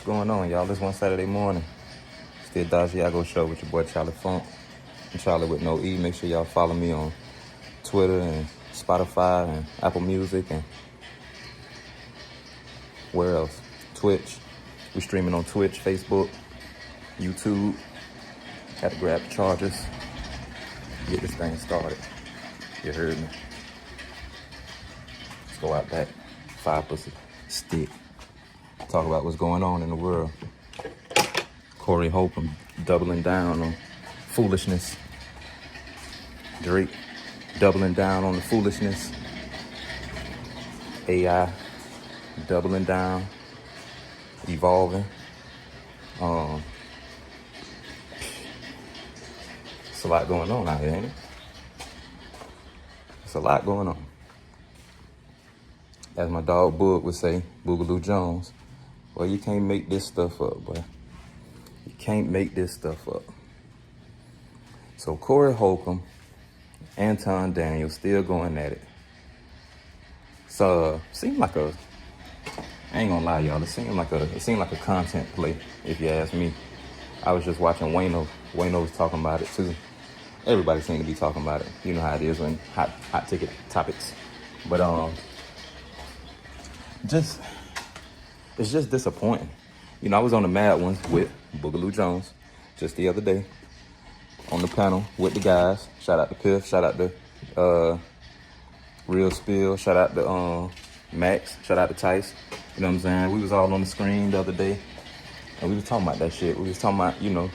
going on, y'all? It's one Saturday morning. It's the Edagiago Show with your boy Charli Funk. And Charli with no E. Make sure y'all follow me on Twitter and Spotify and Apple Music and where else? Twitch. We streaming on Twitch, Facebook, YouTube. Had to grab the chargers. Get this thing started. You heard me. Let's go out back. 5 pussy stick. Talk about what's going on in the world. Corey Holcomb doubling down on foolishness. Drake doubling down on the foolishness. AI doubling down, evolving. It's a lot going on out here, ain't it? It's a lot going on. As my dog Boog would say, Boogaloo Jones, well, you can't make this stuff up, boy. You can't make this stuff up. So Corey Holcomb, Anton Daniel still going at it. So seemed like I ain't gonna lie, y'all, it seemed like a content play, if you ask me. I was just watching Wayno. Wayno was talking about it too. Everybody seemed to be talking about it. You know how it is when hot ticket topics. But it's just disappointing. You know, I was on the Mad Ones with Boogaloo Jones just the other day on the panel with the guys. Shout out to Piff, shout out to Real Spill, shout out to Max, shout out to Tice. You know what I'm saying? We was all on the screen the other day and we was talking about that shit. We was talking about, you know,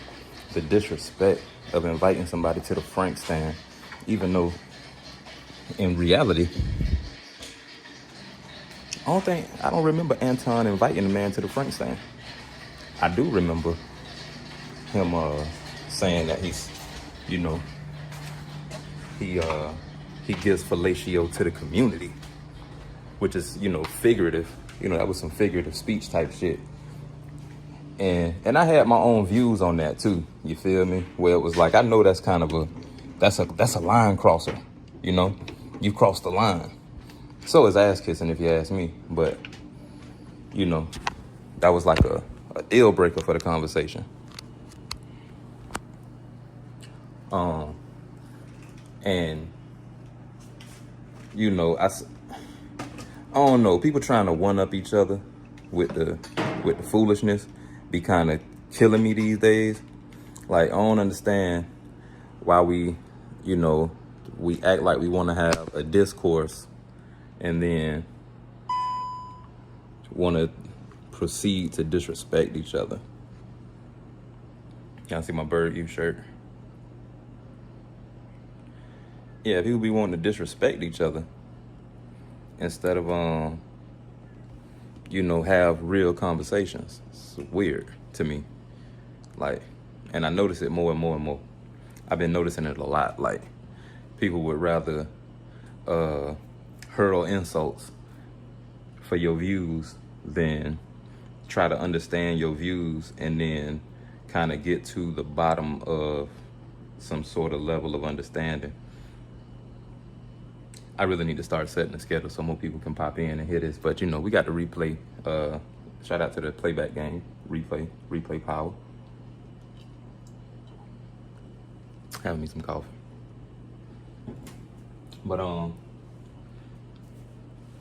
the disrespect of inviting somebody to the Frank stand, even though in reality, I don't remember Anton inviting the man to the Frank stand. I do remember him saying that he's, you know, he gives fellatio to the community, which is, you know, figurative. You know, that was some figurative speech type shit. And I had my own views on that too. You feel me? Where it was like, I know that's kind of that's a line crosser. You know, you crossed the line. So is ass kissing, if you ask me. But, you know, that was like a deal breaker for the conversation. And, you know, I don't know. People trying to one up each other with the foolishness be kind of killing me these days. Like, I don't understand why we act like we want to have a discourse and then want to proceed to disrespect each other. Y'all see my Bird U shirt? Yeah, people be wanting to disrespect each other instead of, have real conversations. It's weird to me. Like, and I notice it more and more and more. I've been noticing it a lot. Like, people would rather hurl insults for your views than try to understand your views and then kind of get to the bottom of some sort of level of understanding. I really need to start setting a schedule so more people can pop in and hear this. But, you know, we got the replay. Shout out to the playback game. Replay power. Having me some coffee. But,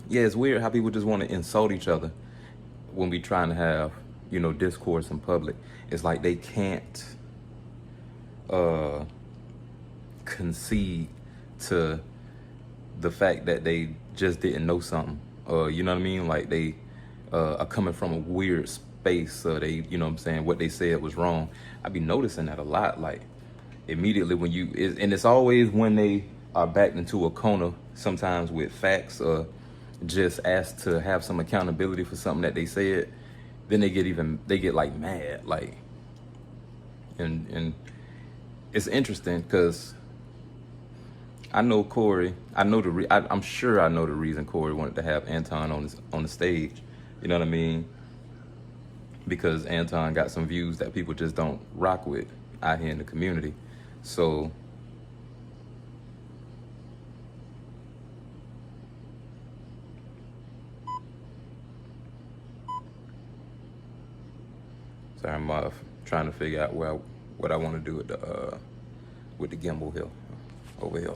yeah, it's weird how people just want to insult each other when we trying to have, you know, discourse in public. It's like they can't concede to the fact that they just didn't know something. You know what I mean? Like they are coming from a weird space. So they, you know what I'm saying, what they said was wrong. I be noticing that a lot. Like immediately when and it's always when they are backed into a corner, sometimes with facts or just asked to have some accountability for something that they said, then they get like mad. Like, and it's interesting because I know Corey. I'm sure I know the reason Corey wanted to have Anton on the stage. You know what I mean? Because Anton got some views that people just don't rock with out here in the community. So So I'm trying to figure out what I want to do with the gimbal here, over here.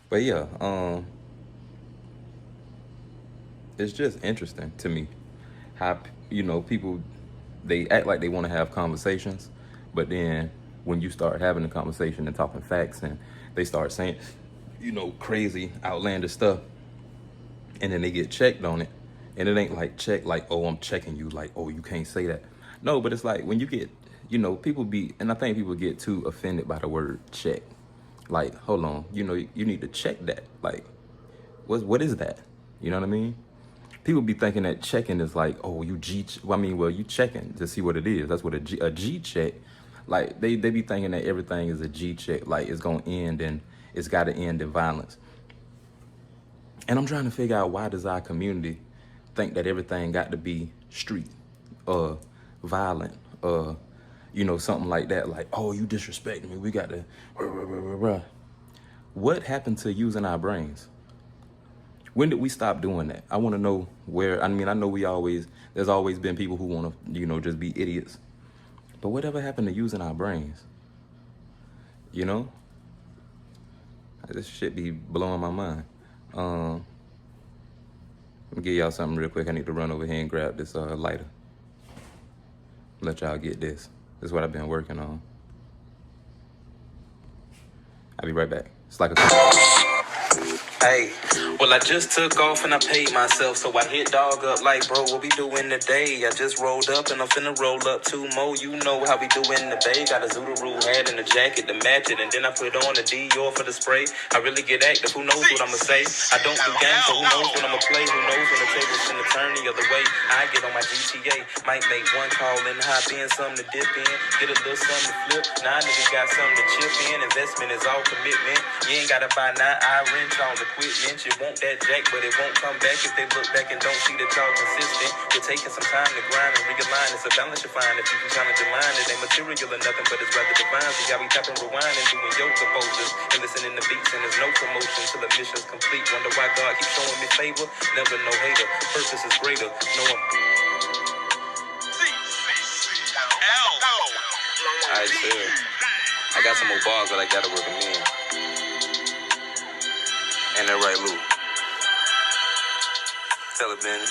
But yeah, it's just interesting to me how, you know, people, they act like they want to have conversations, but then when you start having a conversation and talking facts, and they start saying, you know, crazy, outlandish stuff, and then they get checked on it, and it ain't like check like, oh, I'm checking you, like, oh, you can't say that. No, but it's like when you get, you know, and I think people get too offended by the word check. Like, hold on, you know, you need to check that. Like, what is that? You know what I mean? People be thinking that checking is like, oh, you you checking to see what it is. That's what a G check. Like, they be thinking that everything is a G check. Like, it's gonna end and it's gotta end in violence. And I'm trying to figure out, why does our community think that everything got to be street, violent, you know, something like that. Like, oh, you disrespecting me, we got to, What happened to using our brains? When did we stop doing that? I want to know where. I mean, I know there's always been people who want to, you know, just be idiots. But whatever happened to using our brains? You know? This shit be blowing my mind. Let me give y'all something real quick. I need to run over here and grab this lighter. Let y'all get this. This is what I've been working on. I'll be right back. It's like a... Hey, well, I just took off and I paid myself, so I hit dog up like, bro, what we doing today? I just rolled up and I'm finna roll up 2 more. You know how we doing the bay. Got a Zoodoo hat and a jacket to match it, and then I put on a Dior for the spray. I really get active, who knows what I'ma say? I don't do games, so who knows what I'ma play? Who knows when the table's finna turn the other way? I get on my GTA, might make one call and hop in, something to dip in, get a little something to flip. Nah, niggas got something to chip in. Investment is all commitment. You ain't gotta buy now, I rent all the equipment. You want that jack, but it won't come back if they look back and don't see that y'all consistent. We're taking some time to grind and realign. It's a balance you find if you can challenge your mind. It ain't material or nothing, but it's rather divine. So y'all be tapping rewind and doing yoga poses and listening to beats, and there's no promotion till the mission's complete. Wonder why God keeps showing me favor. Never no hater. Purpose is greater. No one. Alright, sir. I got some more bars, but I gotta work them in. And that right, Lou. Tell it, Benny.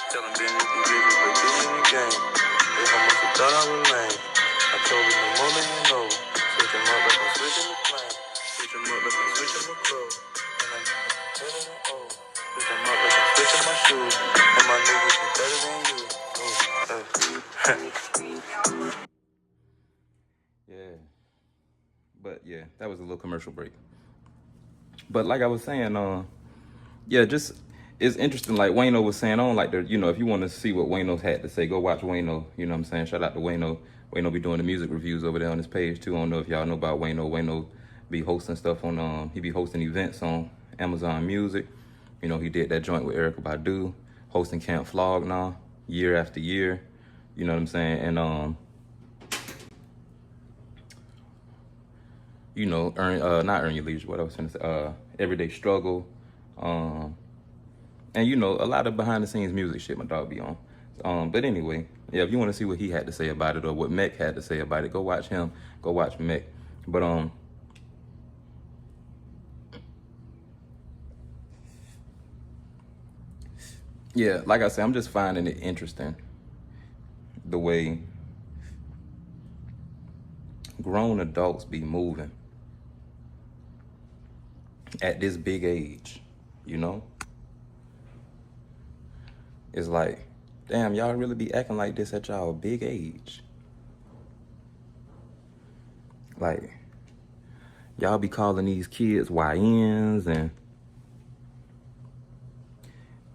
Tell him, Benny, you did it, but you in the game. They how much you thought I was lame. I told him no more than you know. Switch him up like I'm switching the plane. Switch him up like I'm switching my clothes. And I'm better than old. Switch him up like I'm switching my shoes. And my niggas is better than you. Yeah. But yeah, that was a little commercial break. But like I was saying, yeah, just it's interesting. Like Wayno was saying, you know, if you want to see what Wayno's had to say, go watch Wayno. You know what I'm saying? Shout out to Wayno. Wayno be doing the music reviews over there on his page too. I don't know if y'all know about Wayno. Wayno be hosting stuff on, he be hosting events on Amazon Music. You know, he did that joint with Erykah Badu, hosting Camp Flog now, year after year. You know what I'm saying? And you know, not Earn Your Leisure, what I was going to say, Everyday Struggle, and you know, a lot of behind the scenes music shit my dog be on. But anyway, yeah, if you want to see what he had to say about it or what Mech had to say about it, go watch him, go watch Mech. But yeah, like I said, I'm just finding it interesting the way grown adults be moving at this big age, you know? It's like, damn, y'all really be acting like this at y'all big age. Like, y'all be calling these kids YNs, and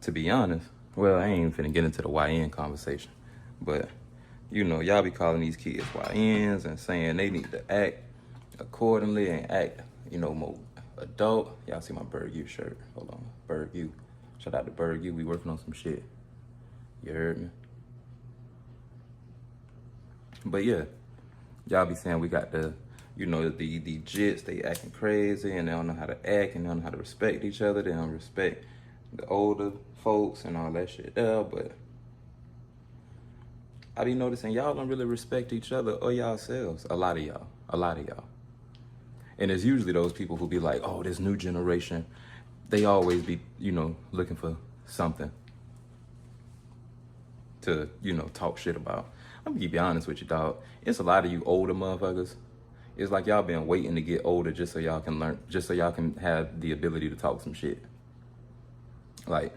to be honest, well, I ain't even finna get into the YN conversation, but you know, y'all be calling these kids YNs and saying they need to act accordingly and act, you know, more adult. Y'all see my Berg U shirt. Hold on, Berg U. Shout out to Berg U. We working on some shit. You heard me? But yeah, y'all be saying we got the, you know, the jits, they acting crazy and they don't know how to act and they don't know how to respect each other. They don't respect the older folks and all that shit there, but I be noticing y'all don't really respect each other or yourselves. A lot of y'all. And it's usually those people who be like, oh, this new generation, they always be, looking for something to, talk shit about. I'm gonna be honest with you, dog. It's a lot of you older motherfuckers. It's like y'all been waiting to get older just so y'all can learn, just so y'all can have the ability to talk some shit. Like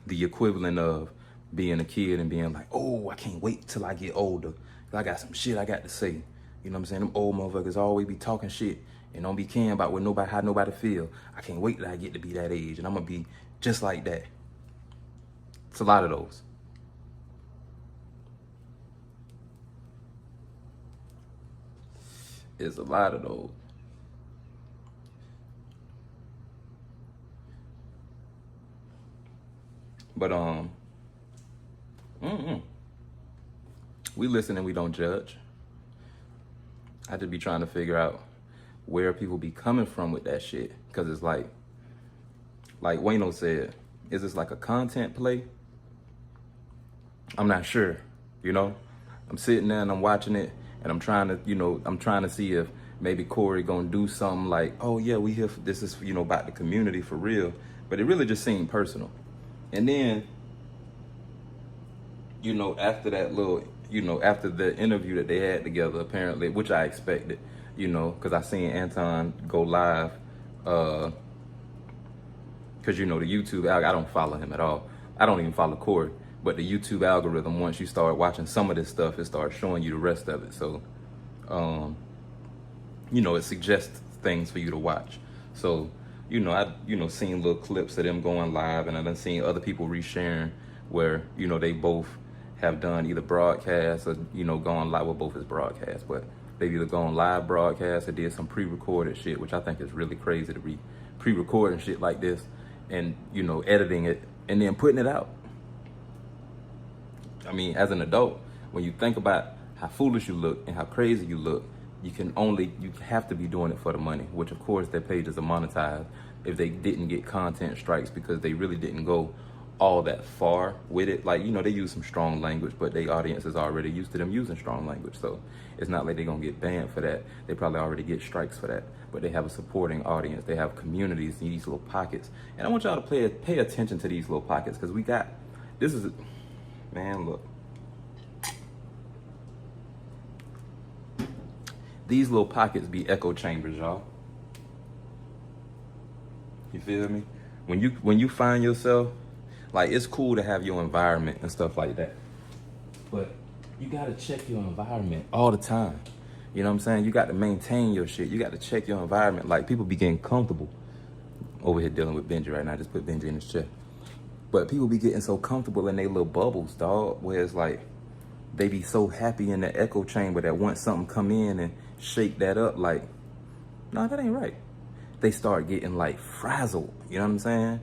the equivalent of being a kid and being like, oh, I can't wait till I get older. I got some shit I got to say. You know what I'm saying? Them old motherfuckers always be talking shit and don't be caring about how nobody feel. I can't wait till I get to be that age and I'm gonna be just like that. It's a lot of those. It's a lot of those. But we listen and we don't judge. I just be trying to figure out where people be coming from with that shit. Cause it's like Wayno said, is this like a content play? I'm not sure, I'm sitting there and I'm watching it and I'm trying to see if maybe Corey gonna do something like, oh yeah, we here, this is, about the community for real. But it really just seemed personal. And then, after that little, after the interview that they had together, apparently, which I expected, because I seen Anton go live, because, the YouTube, I don't follow him at all. I don't even follow Corey. But the YouTube algorithm, once you start watching some of this stuff, it starts showing you the rest of it. So, it suggests things for you to watch. So, I seen little clips of them going live, and I done seen other people resharing where, they both have done either broadcasts or, gone live. Well, both is broadcasts, but they've either gone live broadcasts or did some pre-recorded shit, which I think is really crazy to be pre-recording shit like this and, editing it and then putting it out. I mean, as an adult, when you think about how foolish you look and how crazy you look, you have to be doing it for the money, which of course their pages are monetized if they didn't get content strikes because they really didn't go all that far with it. Like, they use some strong language, but their audience is already used to them using strong language. So it's not like they're gonna get banned for that. They probably already get strikes for that, but they have a supporting audience. They have communities in these little pockets. And I want y'all to pay attention to these little pockets because man, look. These little pockets be echo chambers, y'all. You feel me? When you find yourself, like, it's cool to have your environment and stuff like that. But you gotta check your environment all the time. You know what I'm saying? You got to maintain your shit. You got to check your environment. Like, people be getting comfortable. Over here dealing with Benji right now. I just put Benji in his chair. But people be getting so comfortable in their little bubbles, dog, where it's like they be so happy in the echo chamber that once something come in and shake that up, like, no, that ain't right. They start getting like frazzled, you know what I'm saying?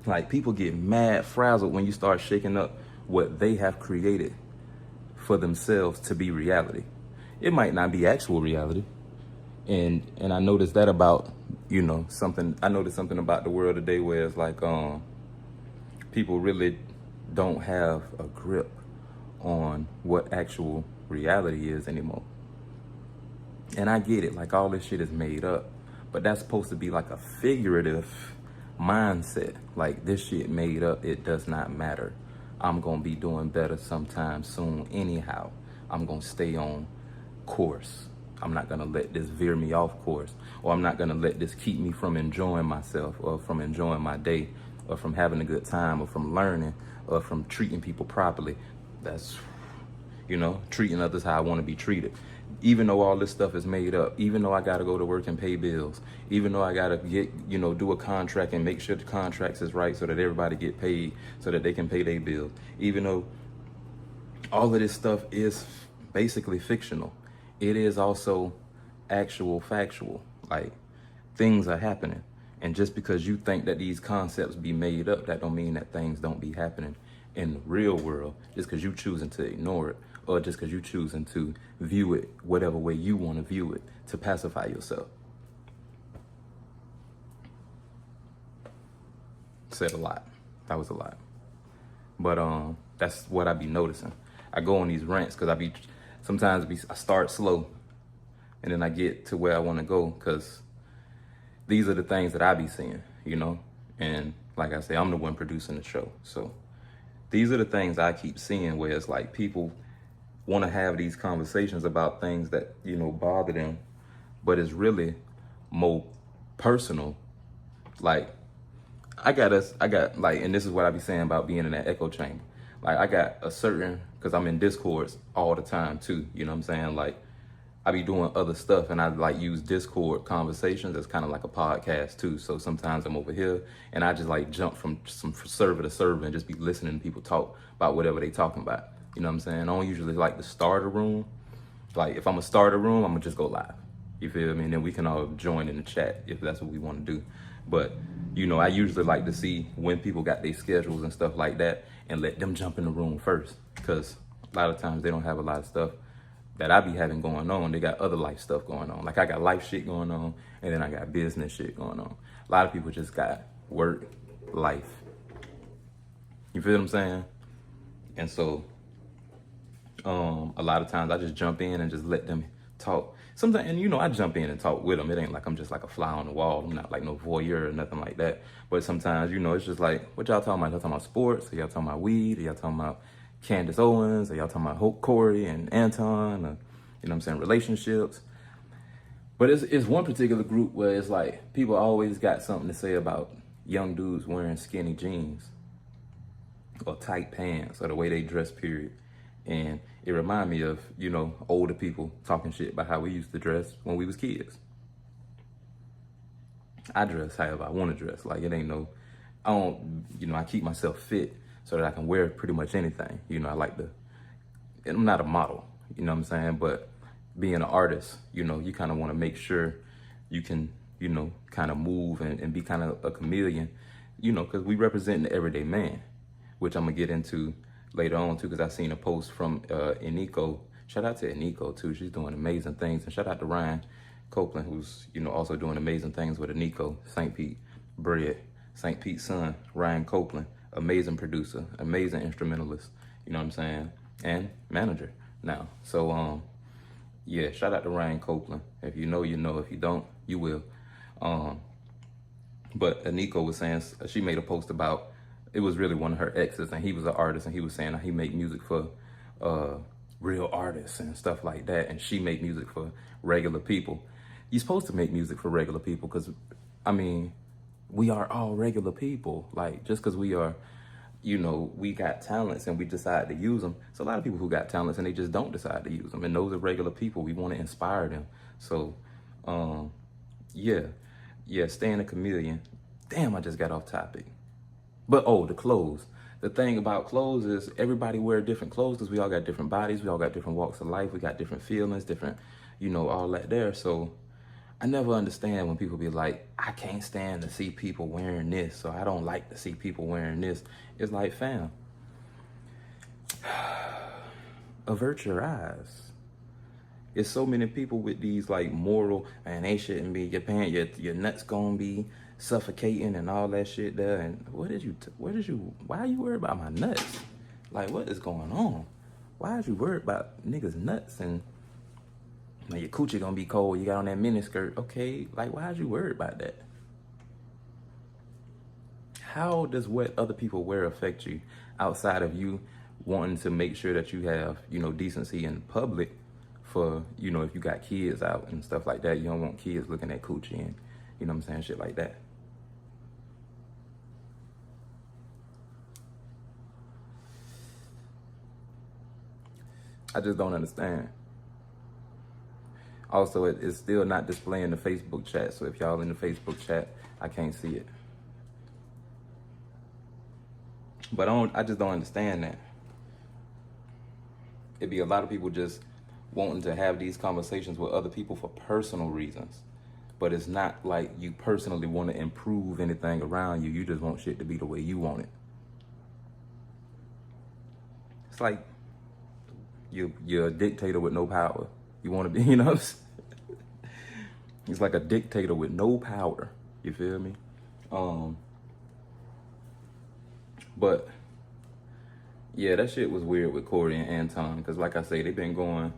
Like, people get mad frazzled when you start shaking up what they have created for themselves to be reality. It might not be actual reality. And I noticed that about, something, I noticed something about the world today where it's like, people really don't have a grip on what actual reality is anymore. And I get it, like, all this shit is made up, but that's supposed to be like a figurative mindset. Like, this shit made up, it does not matter. I'm gonna be doing better sometime soon anyhow. I'm gonna stay on course. I'm not gonna let this veer me off course, or I'm not gonna let this keep me from enjoying myself, or from enjoying my day, or from having a good time, or from learning, or from treating people properly. That's, treating others how I wanna be treated. Even though all this stuff is made up, even though I gotta go to work and pay bills, even though I gotta get, do a contract and make sure the contracts is right so that everybody get paid so that they can pay their bills, even though all of this stuff is basically fictional, it is also actual factual. Like, things are happening. And just because you think that these concepts be made up, that don't mean that things don't be happening in the real world, just because you choosing to ignore it, or just because you choosing to view it whatever way you want to view it to pacify yourself. Said a lot. That was a lot. But That's what I be noticing. I go on these rants because I start slow and then I get to where I want to go because these are the things that I be seeing, you know? And like I say, I'm the one producing the show. So these are the things I keep seeing where it's like people want to have these conversations about things that, you know, bother them, but it's really more personal. Like, I got like, and this is what I be saying about being in that echo chamber. Like, I got a certain, because I'm in Discords all the time too, you know what I'm saying? Like, I be doing other stuff and I like use Discord conversations as kind of like a podcast too. So sometimes I'm over here and I just like jump from some server to server and just be listening to people talk about whatever they talking about. You know what I'm saying? I don't usually like to start a room. Like if I'm gonna start a room, I'm gonna just go live. You feel me? And then we can all join in the chat if that's what we want to do. But, you know, I usually like to see when people got their schedules and stuff like that and let them jump in the room first. Because a lot of times they don't have a lot of stuff that I be having going on. They got other life stuff going on. Like I got life shit going on and then I got business shit going on. A lot of people just got work, life. You feel what I'm saying? And so a lot of times I just jump in and just let them talk. Sometimes, and you know, I jump in and talk with them. It ain't like I'm just like a fly on the wall. I'm not like no voyeur or nothing like that. But sometimes, you know, it's just like, what y'all talking about? Y'all talking about sports? Or y'all talking about weed? Or y'all talking about Candace Owens? Or y'all talking about Hope, Corey and Anton? Or, you know what I'm saying? Relationships. But it's one particular group where it's like people always got something to say about young dudes wearing skinny jeans or tight pants or the way they dress, period. And it reminded me of, you know, older people talking shit about how we used to dress when we was kids. I dress however I want to dress. Like it ain't no, I don't, you know, I keep myself fit so that I can wear pretty much anything. You know, I like to, and I'm not a model, you know what I'm saying? But being an artist, you know, you kind of want to make sure you can, you know, kind of move and be kind of a chameleon, you know, because we represent the everyday man, which I'm going to get into later on too, because I seen a post from Eniko. Shout out to Eniko too. She's doing amazing things. And shout out to Ryan Copeland, who's, you know, also doing amazing things with Eniko, St. Pete Bread, St. Pete's son, Ryan Copeland, amazing producer, amazing instrumentalist, you know what I'm saying? And manager now. So, yeah, shout out to Ryan Copeland. If you know, you know. If you don't, you will. But Eniko was saying, she made a post about, it was really one of her exes, and he was an artist, and he was saying how he make music for real artists and stuff like that, and she make music for regular people. You're supposed to make music for regular people because, I mean, we are all regular people. Like, just because we are, you know, we got talents and we decide to use them. So a lot of people who got talents and they just don't decide to use them, and those are regular people. We want to inspire them. So, yeah, staying a chameleon. Damn, I just got off topic. But, the clothes. The thing about clothes is everybody wear different clothes because we all got different bodies. We all got different walks of life. We got different feelings, different, you know, all that there. So I never understand when people be like, I can't stand to see people wearing this, or I don't like to see people wearing this. It's like, fam, avert your eyes. There's so many people with these like moral, man, they shouldn't be, your nuts gonna be suffocating and all that shit there. And why are you worried about my nuts? Like, what is going on? Why are you worried about niggas' nuts? And man, your coochie gonna be cold, you got on that mini skirt. Okay, like, why are you worried about that? How does what other people wear affect you outside of you wanting to make sure that you have, you know, decency in public for, you know, if you got kids out and stuff like that, you don't want kids looking at coochie and, you know what I'm saying, shit like that. I just don't understand. Also, it's still not displaying the Facebook chat, so if y'all in the Facebook chat, I can't see it. But I just don't understand that. It'd be a lot of people just wanting to have these conversations with other people for personal reasons. But it's not like you personally want to improve anything around you. You just want shit to be the way you want it. It's like you're a dictator with no power. You want to be, you know? It's like a dictator with no power. You feel me? But Yeah, that shit was weird with Corey and Anton, because like I say, they've been going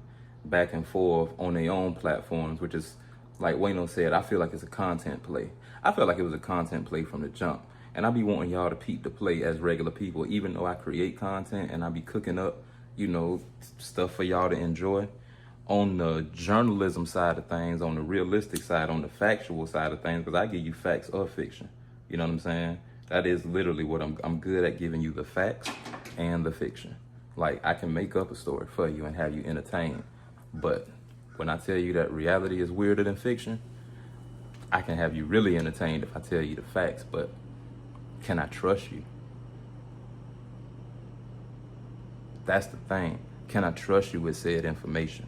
back and forth on their own platforms, which is, like Wayno said, I feel like it's a content play. I feel like it was a content play from the jump. And I be wanting y'all to peep the play as regular people, even though I create content and I be cooking up, you know, stuff for y'all to enjoy. On the journalism side of things, on the realistic side, on the factual side of things, because I give you facts of fiction. You know what I'm saying? That is literally what I'm good at, giving you the facts and the fiction. Like, I can make up a story for you and have you entertained. But when I tell you that reality is weirder than fiction, I can have you really entertained if I tell you the facts, but can I trust you? That's the thing. Can I trust you with said information?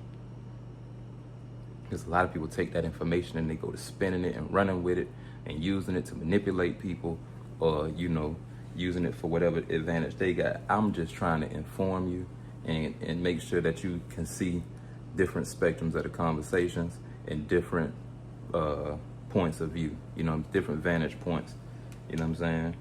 Because a lot of people take that information and they go to spinning it and running with it and using it to manipulate people, or, you know, using it for whatever advantage they got. I'm just trying to inform you and make sure that you can see different spectrums of the conversations and different points of view, you know, different vantage points. You know what I'm saying?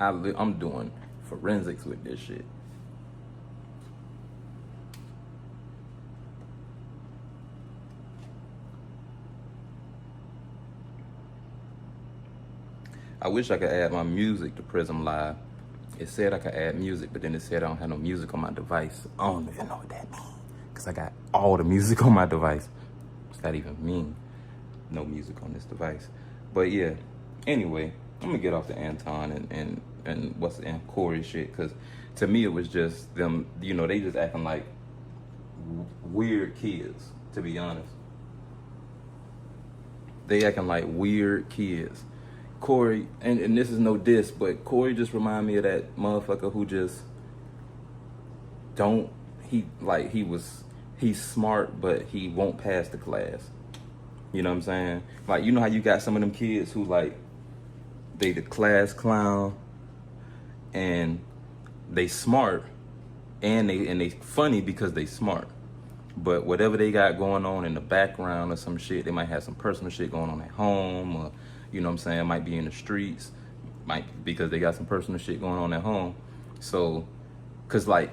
I'm doing forensics with this shit. I wish I could add my music to Prism Live. It said I could add music, but then it said I don't have no music on my device. I don't even know what that means, because I got all the music on my device. What's that even mean? No music on this device. But yeah, anyway, I'm gonna get off the Anton and what's the Corey shit, because to me it was just them, you know, they just acting like weird kids, to be honest. They acting like weird kids. Corey, and this is no diss, but Corey just remind me of that motherfucker who just he's smart, but he won't pass the class. You know what I'm saying? Like, you know how you got some of them kids who, like, they the class clown and they smart and they funny because they smart. But whatever they got going on in the background or some shit, they might have some personal shit going on at home, or, you know what I'm saying, might be in the streets, might because they got some personal shit going on at home. So, cause like,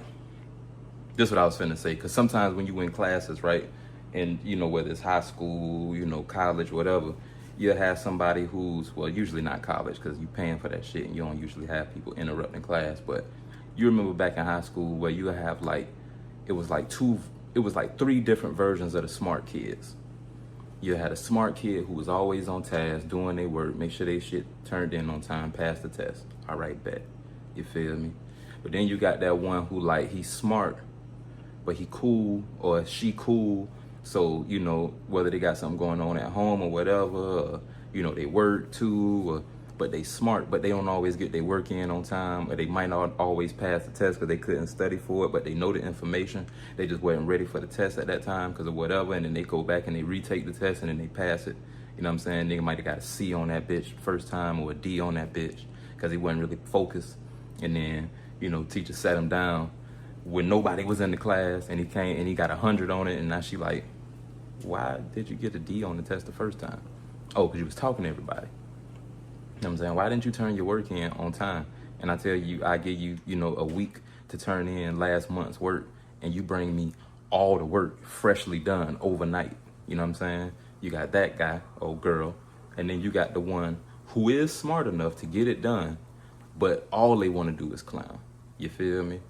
this is what I was finna say, cause sometimes when you in classes, right, and you know, whether it's high school, you know, college, whatever, you'll have somebody who's, well, usually not college, cause you paying for that shit and you don't usually have people interrupting class, but you remember back in high school where you have like, it was like 3 different versions of the smart kids. You had a smart kid who was always on task, doing their work, make sure they shit turned in on time, pass the test. All right, bet. You feel me? But then you got that one who, like, he's smart, but he cool or she cool. So, you know, whether they got something going on at home or whatever, or, you know, they work too, but they smart, but they don't always get their work in on time, or they might not always pass the test because they couldn't study for it, but they know the information. They just weren't ready for the test at that time because of whatever, and then they go back and they retake the test and then they pass it. You know what I'm saying? They might have got a C on that bitch first time or a D on that bitch because he wasn't really focused. And then, you know, teacher sat him down when nobody was in the class, and he came and he got 100 on it, and now she like, why did you get a D on the test the first time? Oh, because you was talking to everybody. You know what I'm saying? Why didn't you turn your work in on time? And I tell you, I give you, you know, a week to turn in last month's work, and you bring me all the work freshly done overnight. You know what I'm saying? You got that guy or girl, and then you got the one who is smart enough to get it done, but all they want to do is clown. You feel me?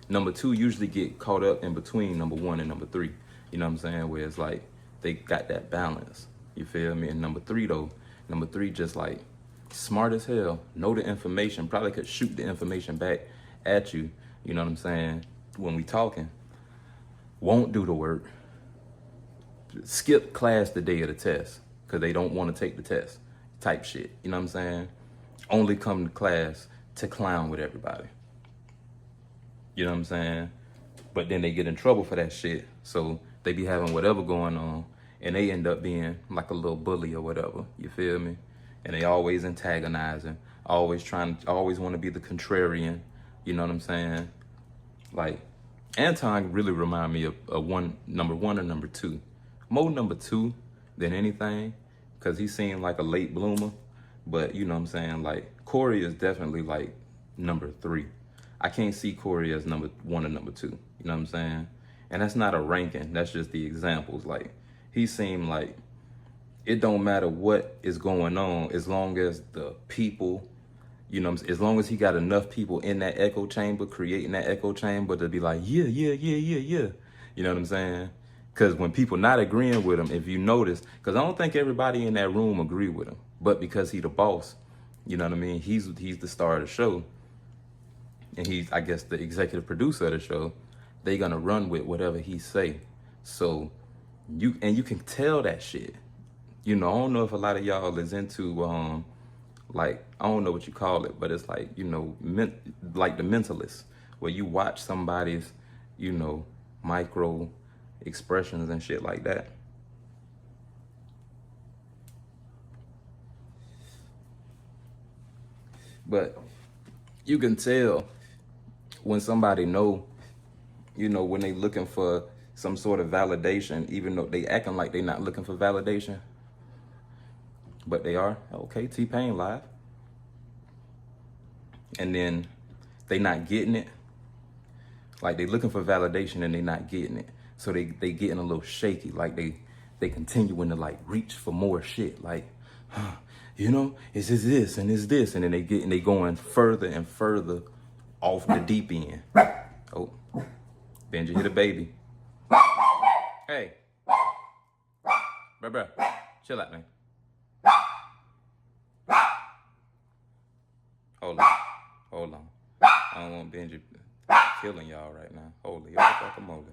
Number 2 usually get caught up in between number 1 and number 3. You know what I'm saying? Where it's like they got that balance. You feel me? And number 3 though, number 3 just like smart as hell, know the information, probably could shoot the information back at you. You know what I'm saying? When we talking, won't do the work, skip class the day of the test because they don't want to take the test type shit. You know what I'm saying? Only come to class to clown with everybody. You know what I'm saying? But then they get in trouble for that shit. So they be having whatever going on, and they end up being like a little bully or whatever. You feel me? And they always antagonizing, always want to be the contrarian. You know what I'm saying? Like, Anton really remind me of number one or number two. More number 2 than anything, because he seemed like a late bloomer. But you know what I'm saying? Like, Corey is definitely like number 3. I can't see Corey as number 1 or number 2. You know what I'm saying? And that's not a ranking. That's just the examples. Like, he seemed like it don't matter what is going on as long as the people, you know, as long as he got enough people in that echo chamber, creating that echo chamber to be like, yeah, yeah, yeah, yeah, yeah. You know what I'm saying? Because when people not agreeing with him, if you notice, because I don't think everybody in that room agree with him, but because he the boss, you know what I mean? He's the star of the show, and he's, I guess, the executive producer of the show. They gonna run with whatever he say. So you can tell that shit. You know, I don't know if a lot of y'all is into like, I don't know what you call it, but it's like, you know, like The Mentalist, where you watch somebody's, you know, micro expressions and shit like that. But you can tell when somebody know, you know, when they looking for some sort of validation, even though they acting like they not looking for validation, but they are. Okay, T-Pain live. And then they not getting it. Like, they looking for validation and they not getting it. So they getting a little shaky. Like, they continuing to like reach for more shit. Like, you know, it's this and it's this. And then they going further and further off the deep end. Oh, Benji hit a baby. Hey. Bruh, chill out, man. Hold on. I don't want Benji killing y'all right now. Holy guacamole.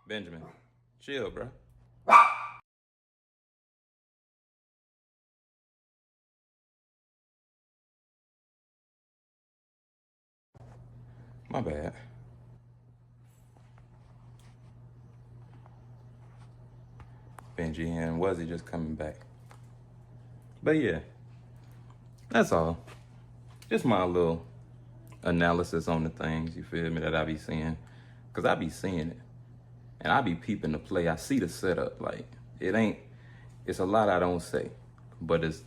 Benjamin. Chill, bro. My bad. Benji and was he just coming back? But yeah, that's all. Just my little analysis on the things, you feel me, that I be seeing. Because I be seeing it. And I be peeping the play. I see the setup. Like, it's a lot I don't say. But it's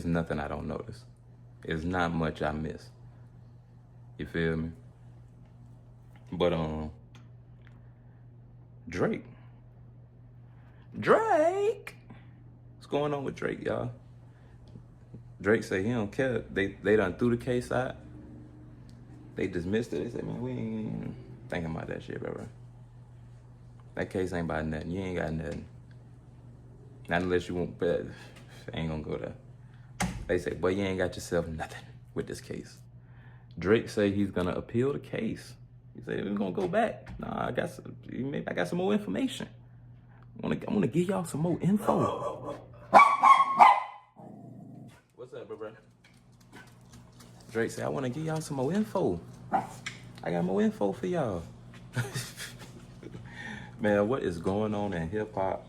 nothing I don't notice. It's not much I miss. You feel me? But, Drake. What's going on with Drake, y'all? Drake say he don't care. They done threw the case out. They dismissed it. They said, man, we ain't thinking about that shit, bro. That case ain't about nothing. You ain't got nothing. Not unless you want, but I ain't gonna go there. They say, boy, you ain't got yourself nothing with this case. Drake say he's gonna appeal the case. He said we're gonna go back. Nah, I got some more information. I wanna give y'all some more info. What's up, bro? Drake said, I wanna give y'all some more info. I got more info for y'all. Man, what is going on in hip hop?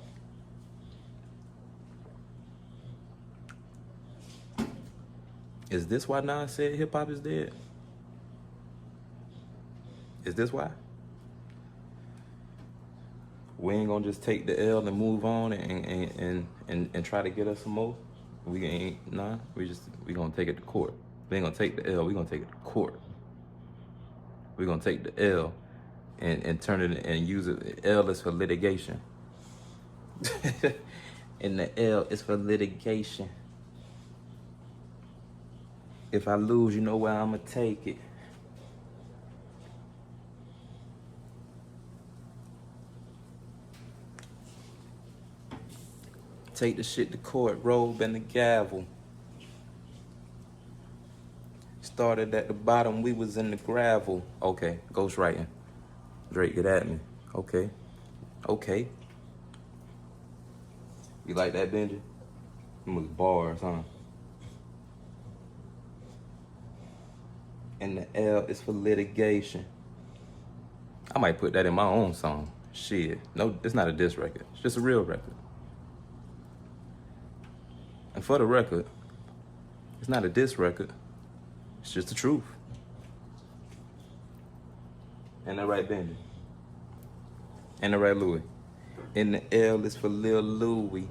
Is this why Nas said hip hop is dead? Is this why? We ain't gonna just take the L and move on and try to get us some more. We gonna take it to court. We ain't gonna take the L, we gonna take it to court. We gonna take the L and turn it and use it. L is for litigation. And the L is for litigation. If I lose, you know where I'ma take it. Take the shit to court, robe and the gavel. Started at the bottom, we was in the gravel. Okay, ghostwriting. Drake, get at me. Okay. You like that, Benji? Them was bars, huh? And the L is for litigation. I might put that in my own song. Shit. No, it's not a diss record. It's just a real record. And for the record, it's not a diss record. It's just the truth. Ain't that right, Benji? And the Red Louis. And the L is for Lil Louis.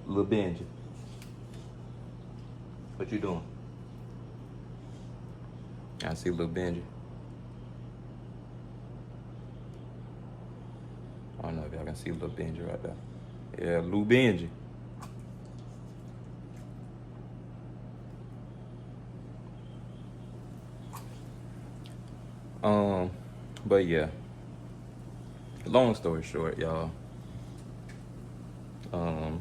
Lil Benji. What you doing? I see Lil Benji. I don't know if y'all can see Lil Benji right there. Yeah, Lil Benji. But yeah. Long story short, y'all. I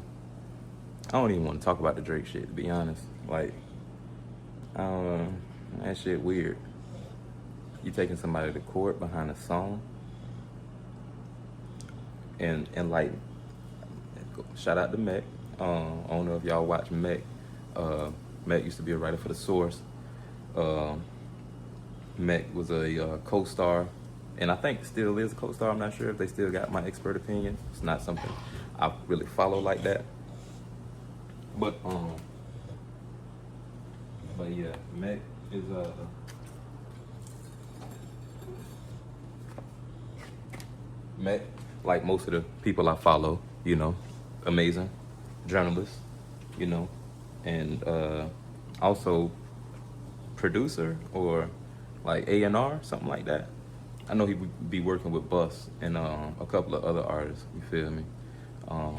don't even want to talk about the Drake shit, to be honest. Like, I don't know. That shit weird. You taking somebody to court behind a song, and like, shout out to Mac. I don't know if y'all watch Mac. Mac used to be a writer for The Source. Mac was a co-star, and I think still is a co-star. I'm not sure if they still got my expert opinion. It's not something I really follow like that. But yeah, Mac is Mac, like most of the people I follow, you know, amazing journalist, you know, and also producer or like A&R, something like that. I know he would be working with Bus and a couple of other artists, you feel me? I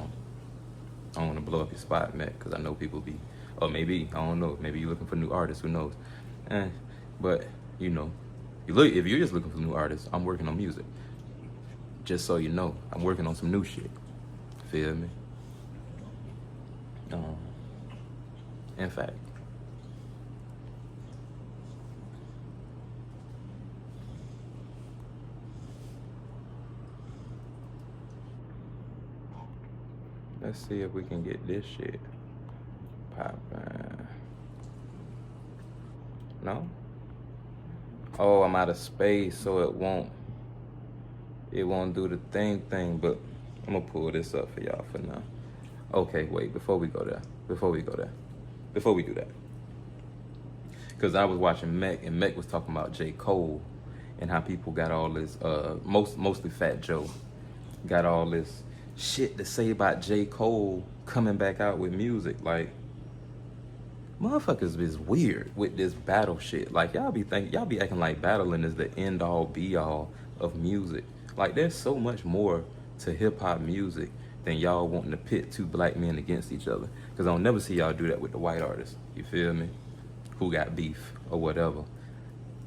don't want to blow up your spot, Mac, because I know people be, or maybe, I don't know, maybe you're looking for new artists, who knows? But, you know, if you're just looking for new artists, I'm working on music. Just so you know, I'm working on some new shit. Feel me? In fact, let's see if we can get this shit poppin'. No? Oh, I'm out of space, so it won't do the thing, but I'm gonna pull this up for y'all for now. Okay, wait, before we do that, because I was watching Mac, and Mac was talking about J. Cole and how people got all this, mostly Fat Joe, got all this shit to say about J. Cole coming back out with music. Like, motherfuckers is weird with this battle shit. Like, y'all be acting like battling is the end all be all of music. Like, there's so much more to hip hop music than y'all wanting to pit two black men against each other. Cause I'll never see y'all do that with the white artists. You feel me? Who got beef or whatever.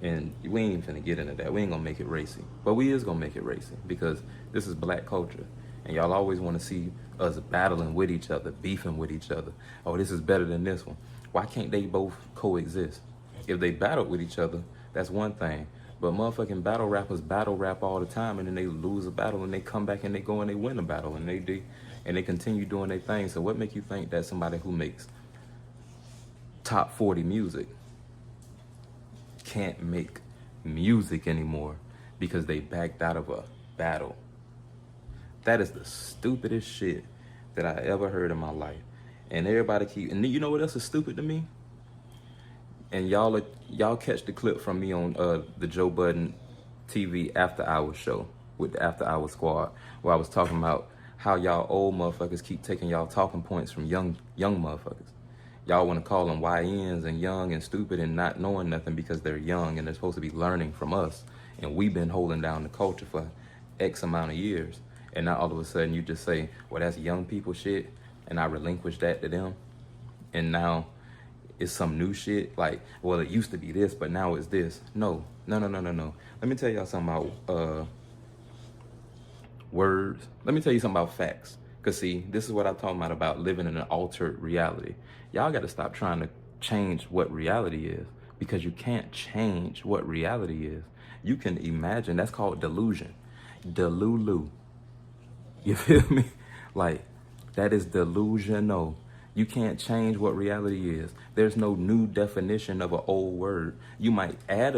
And we ain't even finna get into that. We ain't gonna make it racy. But we is gonna make it racy because this is black culture. And y'all always wanna see us battling with each other, beefing with each other. Oh, this is better than this one. Why can't they both coexist? If they battle with each other, that's one thing. But motherfucking battle rappers battle rap all the time, and then they lose a battle, and they come back and they go and they win a battle, and they continue doing their thing. So what make you think that somebody who makes top 40 music can't make music anymore because they backed out of a battle? That is the stupidest shit that I ever heard in my life. And everybody and you know what else is stupid to me? And y'all catch the clip from me on the Joe Budden TV After Hours show with the After Hours squad, where I was talking about how y'all old motherfuckers keep taking y'all talking points from young motherfuckers. Y'all want to call them YNs and young and stupid and not knowing nothing because they're young and they're supposed to be learning from us. And we've been holding down the culture for X amount of years. And now all of a sudden you just say, well, that's young people shit, and I relinquish that to them. And now it's some new shit. Like, well, it used to be this, but now it's this. No. Let me tell y'all something about words. Let me tell you something about facts. Because, see, this is what I'm talking about living in an altered reality. Y'all got to stop trying to change what reality is, because you can't change what reality is. You can imagine. That's called delusion. Delulu. You feel me? Like, that is delusional. You can't change what reality is. There's no new definition of an old word. You might add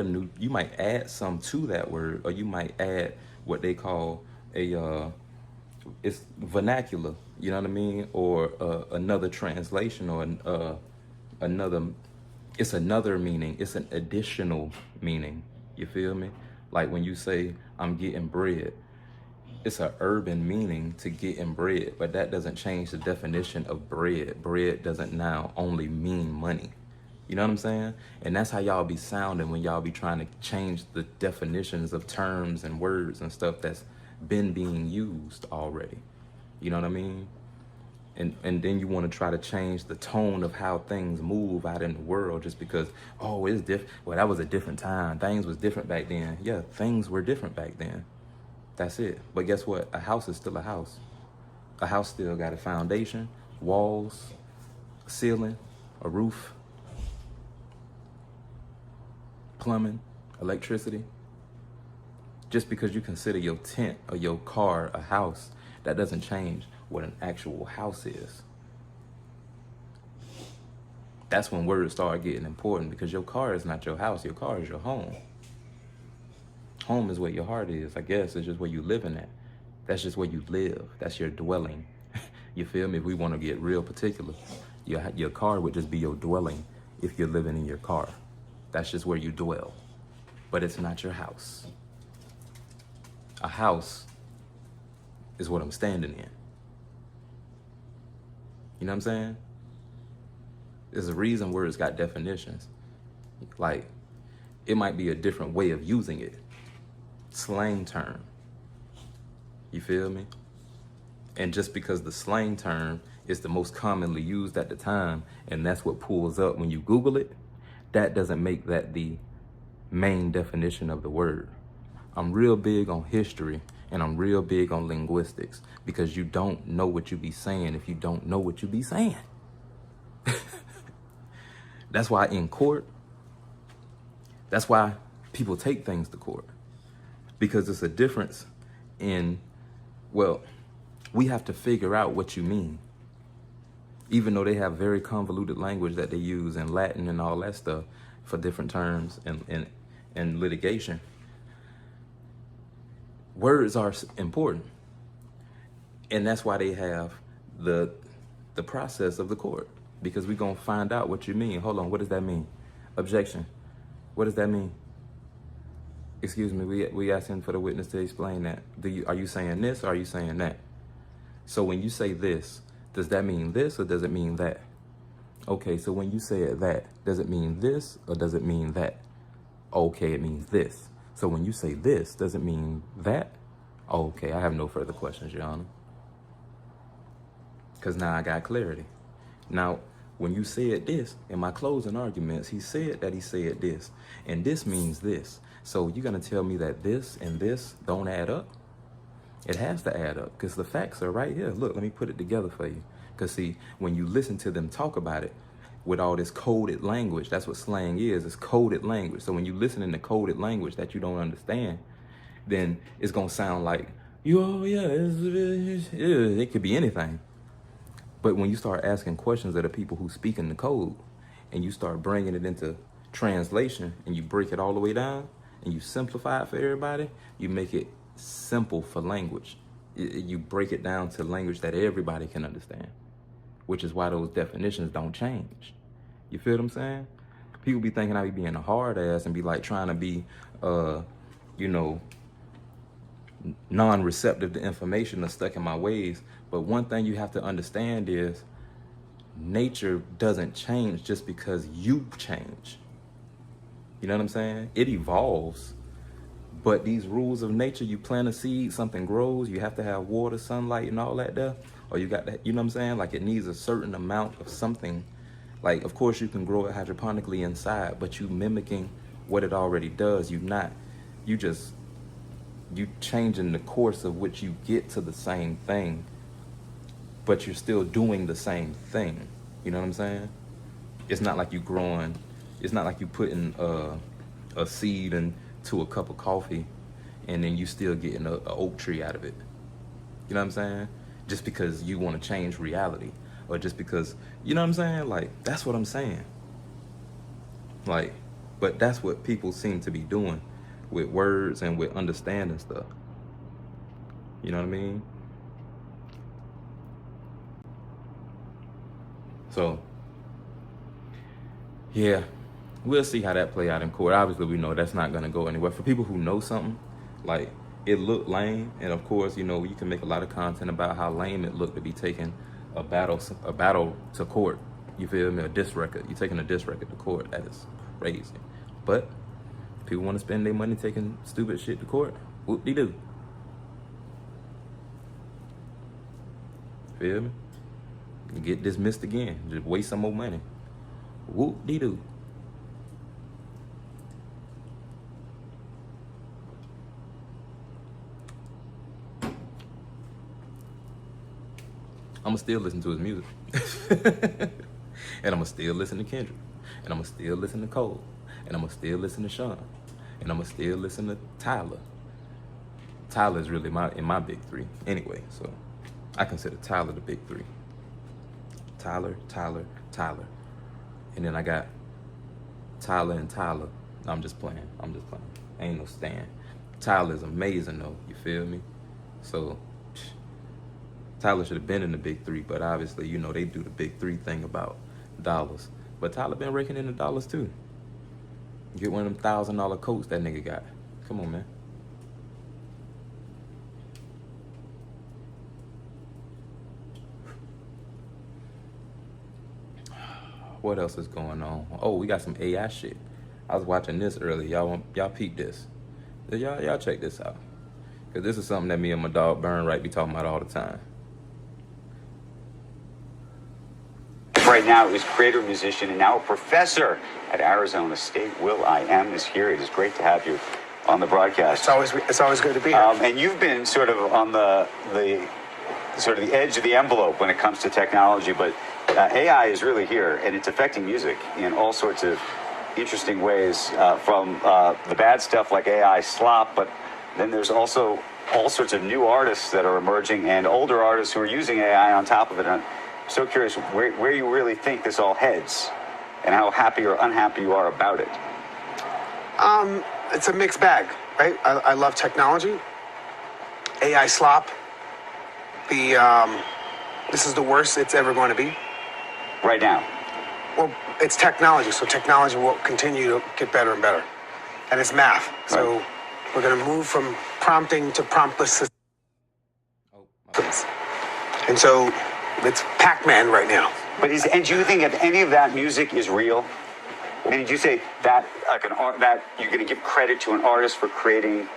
some to that word, or you might add what they call it's vernacular. You know what I mean? Or another translation, or another It's another meaning. It's an additional meaning. You feel me? Like when you say, I'm getting bread, it's an urban meaning to getting bread, but that doesn't change the definition of bread. Bread doesn't now only mean money. You know what I'm saying? And that's how y'all be sounding when y'all be trying to change the definitions of terms and words and stuff that's been being used already. You know what I mean? And then you want to try to change the tone of how things move out in the world just because, oh, it's different. Well, that was a different time. Things was different back then. Yeah, things were different back then. That's it. But guess what? A house is still a house. A house still got a foundation, walls, a ceiling, a roof, plumbing, electricity. Just because you consider your tent or your car a house, that doesn't change what an actual house is. That's when words start getting important, because your car is not your house. Your car is your home. Home is where your heart is. I guess it's just where you living at. That's just where you live. That's your dwelling. You feel me? If we want to get real particular, your car would just be your dwelling if you're living in your car. That's just where you dwell. But it's not your house. A house is what I'm standing in. You know what I'm saying? There's a reason words got definitions. Like, it might be a different way of using it. Slang term. You feel me? And just because the slang term is the most commonly used at the time, and that's what pulls up when you Google it, that doesn't make that the main definition of the word. I'm real big on history, and I'm real big on linguistics, because you don't know what you be saying if you don't know what you be saying. That's why in court, that's why people take things to court, because it's a difference in, well, we have to figure out what you mean. Even though they have very convoluted language that they use in Latin and all that stuff for different terms and litigation, words are important. And that's why they have the process of the court, because we're going to find out what you mean. Hold on, what does that mean? Objection. What does that mean? Excuse me, we asking for the witness to explain that. Are you saying this or are you saying that? So when you say this, does that mean this or does it mean that? Okay, so when you say it that, does it mean this or does it mean that? Okay, it means this. So when you say this, does it mean that? Okay, I have no further questions, Your Honor. Because now I got clarity. Now, when you said this, in my closing arguments, he said that he said this, and this means this. So you're going to tell me that this and this don't add up? It has to add up, because the facts are right here. Look, let me put it together for you. Because see, when you listen to them talk about it with all this coded language, that's what slang is. It's coded language. So when you listen in the coded language that you don't understand, then it's going to sound like, it could be anything. But when you start asking questions of the people who speak in the code, and you start bringing it into translation, and you break it all the way down, and you simplify it for everybody, you make it simple for language. You break it down to language that everybody can understand, which is why those definitions don't change. You feel what I'm saying? People be thinking I be being a hard ass and be like trying to be, non-receptive to information or stuck in my ways. But one thing you have to understand is nature doesn't change just because you change. You know what I'm saying? It evolves. But these rules of nature, you plant a seed, something grows, you have to have water, sunlight, and all that there. Or you got that, you know what I'm saying? Like it needs a certain amount of something. Like, of course, you can grow it hydroponically inside, but you mimicking what it already does. You changing the course of which you get to the same thing, but you're still doing the same thing. You know what I'm saying? It's not like you growing, it's not like you putting a seed into a cup of coffee and then you still getting a oak tree out of it. You know what I'm saying? Just because you want to change reality, or just because, you know what I'm saying? Like, that's what I'm saying. Like, but that's what people seem to be doing with words and with understanding stuff. You know what I mean? So, yeah, we'll see how that play out in court. Obviously, we know that's not going to go anywhere. For people who know something, like, it looked lame, and of course, you know, you can make a lot of content about how lame it looked to be taking a battle to court. You feel me? A diss record. You're taking a diss record to court. That is crazy. But people want to spend their money taking stupid shit to court. Whoop-de-doo. Feel me? You get dismissed again. Just waste some more money. Whoop-de-doo. I'ma still listen to his music. And I'ma still listen to Kendrick. And I'ma still listen to Cole. And I'ma still listen to Sean. And I'ma still listen to Tyler. Tyler's really in my big three. Anyway, so I consider Tyler the big three. Tyler. And then I got Tyler and Tyler. No, I'm just playing. Ain't no stand. Tyler's amazing though, you feel me? So Tyler should have been in the big three, but obviously, you know, they do the big three thing about dollars. But Tyler been raking in the dollars too. Get one of them $1,000 coats that nigga got. Come on, man. What else is going on? Oh, we got some AI shit. I was watching this earlier. Y'all peep this. Y'all check this out. Cause this is something that me and my dog Burn Right be talking about all the time. Right now is creator, musician, and now a professor at Arizona State. will.i.am is here. It is great to have you on the broadcast. It's always good to be here. And you've been sort of on the edge of the envelope when it comes to technology, but AI is really here, and it's affecting music in all sorts of interesting ways, from the bad stuff like AI slop, but then there's also all sorts of new artists that are emerging and older artists who are using AI on top of it. And I'm so curious where you really think this all heads and how happy or unhappy you are about it. It's a mixed bag, right? I love technology. AI slop. This is the worst it's ever going to be. Right now. Well, it's technology, so technology will continue to get better and better. And it's math. So we're going to move from prompting to promptless systems. And so it's Pac-Man right now. But do you think if any of that music is real? I mean, did you say that that you're going to give credit to an artist for creating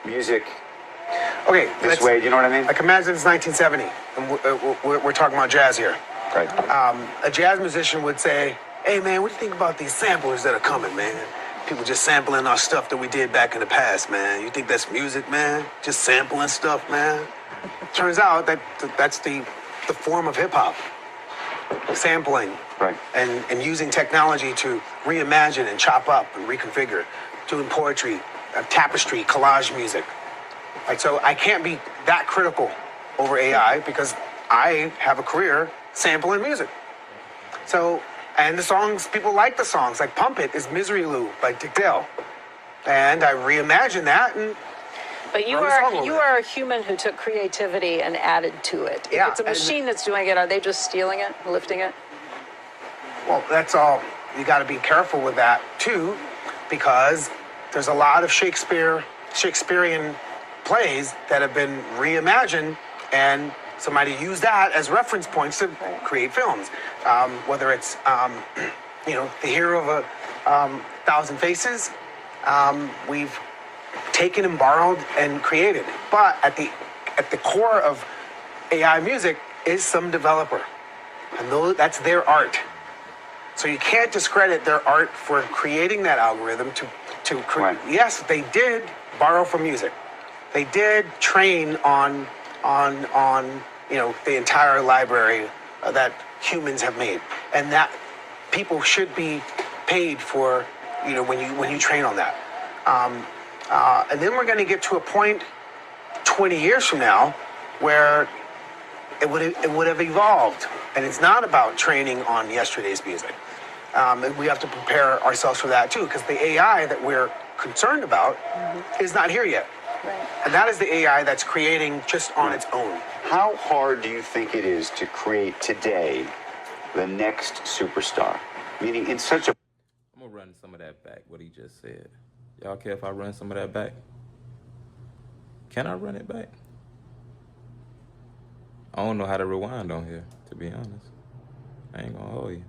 music Okay, this way? Do you know what I mean? Like imagine it's 1970, and we're talking about jazz here. Right. A jazz musician would say, "Hey man, what do you think about these samplers that are coming, man? People just sampling our stuff that we did back in the past, man. You think that's music, man? Just sampling stuff, man?" Turns out that that's the form of hip hop, sampling, right, and using technology to reimagine and chop up and reconfigure, doing poetry, tapestry, collage music. Like, so I can't be that critical over AI because I have a career sampling music. So, and the songs, people like the songs. Like Pump It is Misery Lou by Dick Dale. And I reimagined that. But you are a human who took creativity and added to it. Yeah, if it's a machine that's doing it, are they just stealing it, lifting it? Well, that's all. You got to be careful with that, too, because there's a lot of Shakespearean plays that have been reimagined, and somebody used that as reference points to create films. Whether it's, the hero of a Thousand Faces, we've taken and borrowed and created. But at the core of AI music is some developer, and that's their art. So you can't discredit their art for creating that algorithm to create. Right. Yes, they did borrow from music. They did train on the entire library that humans have made, and that people should be paid for when you train on that. And then we're going to get to a point 20 years from now where it would have evolved, and it's not about training on yesterday's music. And we have to prepare ourselves for that too, because the AI that we're concerned about is not here yet. Right. And that is the AI that's creating just on its own. How hard do you think it is to create today the next superstar? Meaning in such a... I'm gonna run some of that back, what he just said. Y'all care if I run some of that back? Can I run it back? I don't know how to rewind on here, to be honest. I ain't gonna hold you.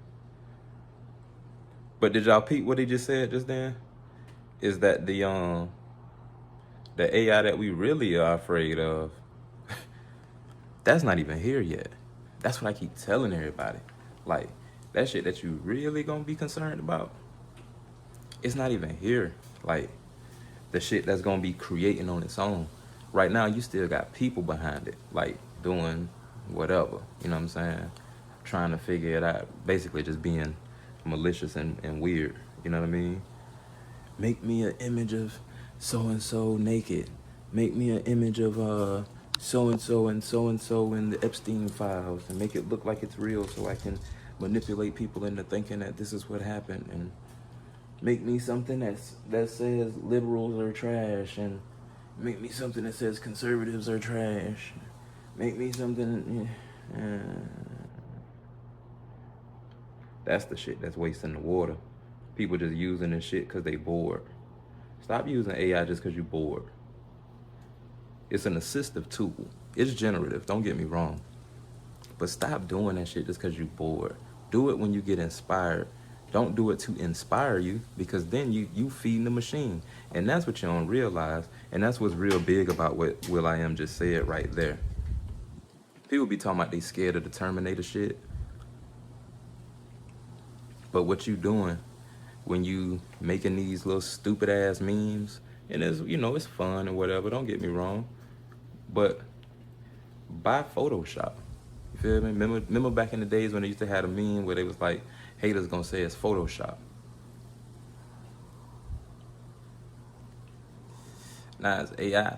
But did y'all peep what he just said just then? Is that the AI that we really are afraid of, that's not even here yet. That's what I keep telling everybody. Like, that shit that you really gonna be concerned about, it's not even here. Like, the shit that's gonna be creating on its own. Right now, you still got people behind it, like doing whatever, you know what I'm saying? Trying to figure it out. Basically just being malicious and weird, you know what I mean? Make me an image of so-and-so naked. Make me an image of so-and-so and so-and-so in the Epstein files and make it look like it's real so I can manipulate people into thinking that this is what happened, and make me something that says liberals are trash, and make me something that says conservatives are trash. Make me something. That's the shit that's wasting the water. People just using this shit because they bored. Stop using AI just because you're bored. It's an assistive tool. It's generative, don't get me wrong. But stop doing that shit just because you're bored. Do it when you get inspired. Don't do it to inspire you, because then you feeding the machine. And that's what you don't realize. And that's what's real big about what will.i.am just said right there. People be talking about they scared of the Terminator shit. But what you doing when you making these little stupid ass memes, and it's, you know, it's fun and whatever, don't get me wrong, but buy Photoshop. You feel me? Remember back in the days when they used to have a meme where they was like, haters gonna say it's Photoshop. Now it's AI.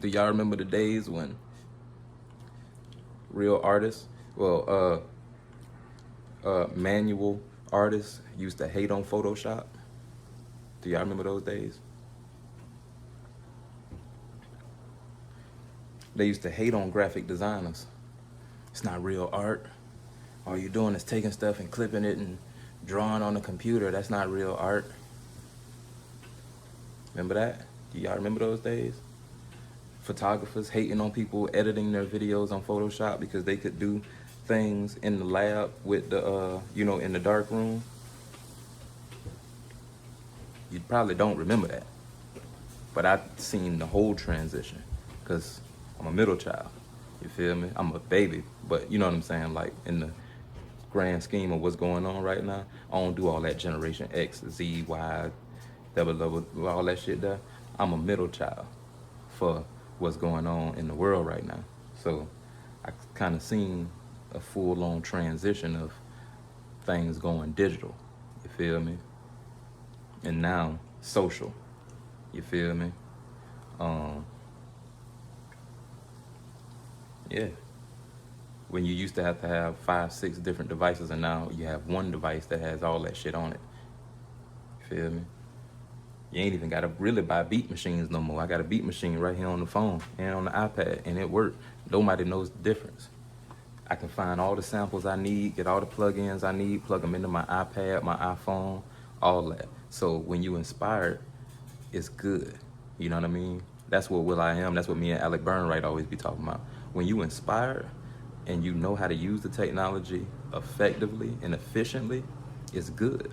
Do y'all remember the days when real artists, manual artists used to hate on Photoshop? Do y'all remember those days? They used to hate on graphic designers. It's not real art. All you're doing is taking stuff and clipping it and drawing on a computer. That's not real art. Remember that? Do y'all remember those days? Photographers hating on people editing their videos on Photoshop because they could do things in the lab with the, in the dark room. You probably don't remember that. But I've seen the whole transition, because I'm a middle child. You feel me? I'm a baby, but you know what I'm saying? Like, in the grand scheme of what's going on right now, I don't do all that Generation X, Z, Y, double, all that shit there. I'm a middle child for what's going on in the world right now. So I kind of seen a full-on transition of things going digital. You feel me? And now social. You feel me? Yeah. When you used to have 5, 6 different devices, and now you have one device that has all that shit on it. You feel me? You ain't even gotta really buy beat machines no more. I got a beat machine right here on the phone and on the iPad, and it works. Nobody knows the difference. I can find all the samples I need, get all the plugins I need, plug them into my iPad, my iPhone, all that. So when you inspired, it's good. You know what I mean? That's what will.i.am, that's what me and Alec Burnwright always be talking about. When you inspire and you know how to use the technology effectively and efficiently, it's good.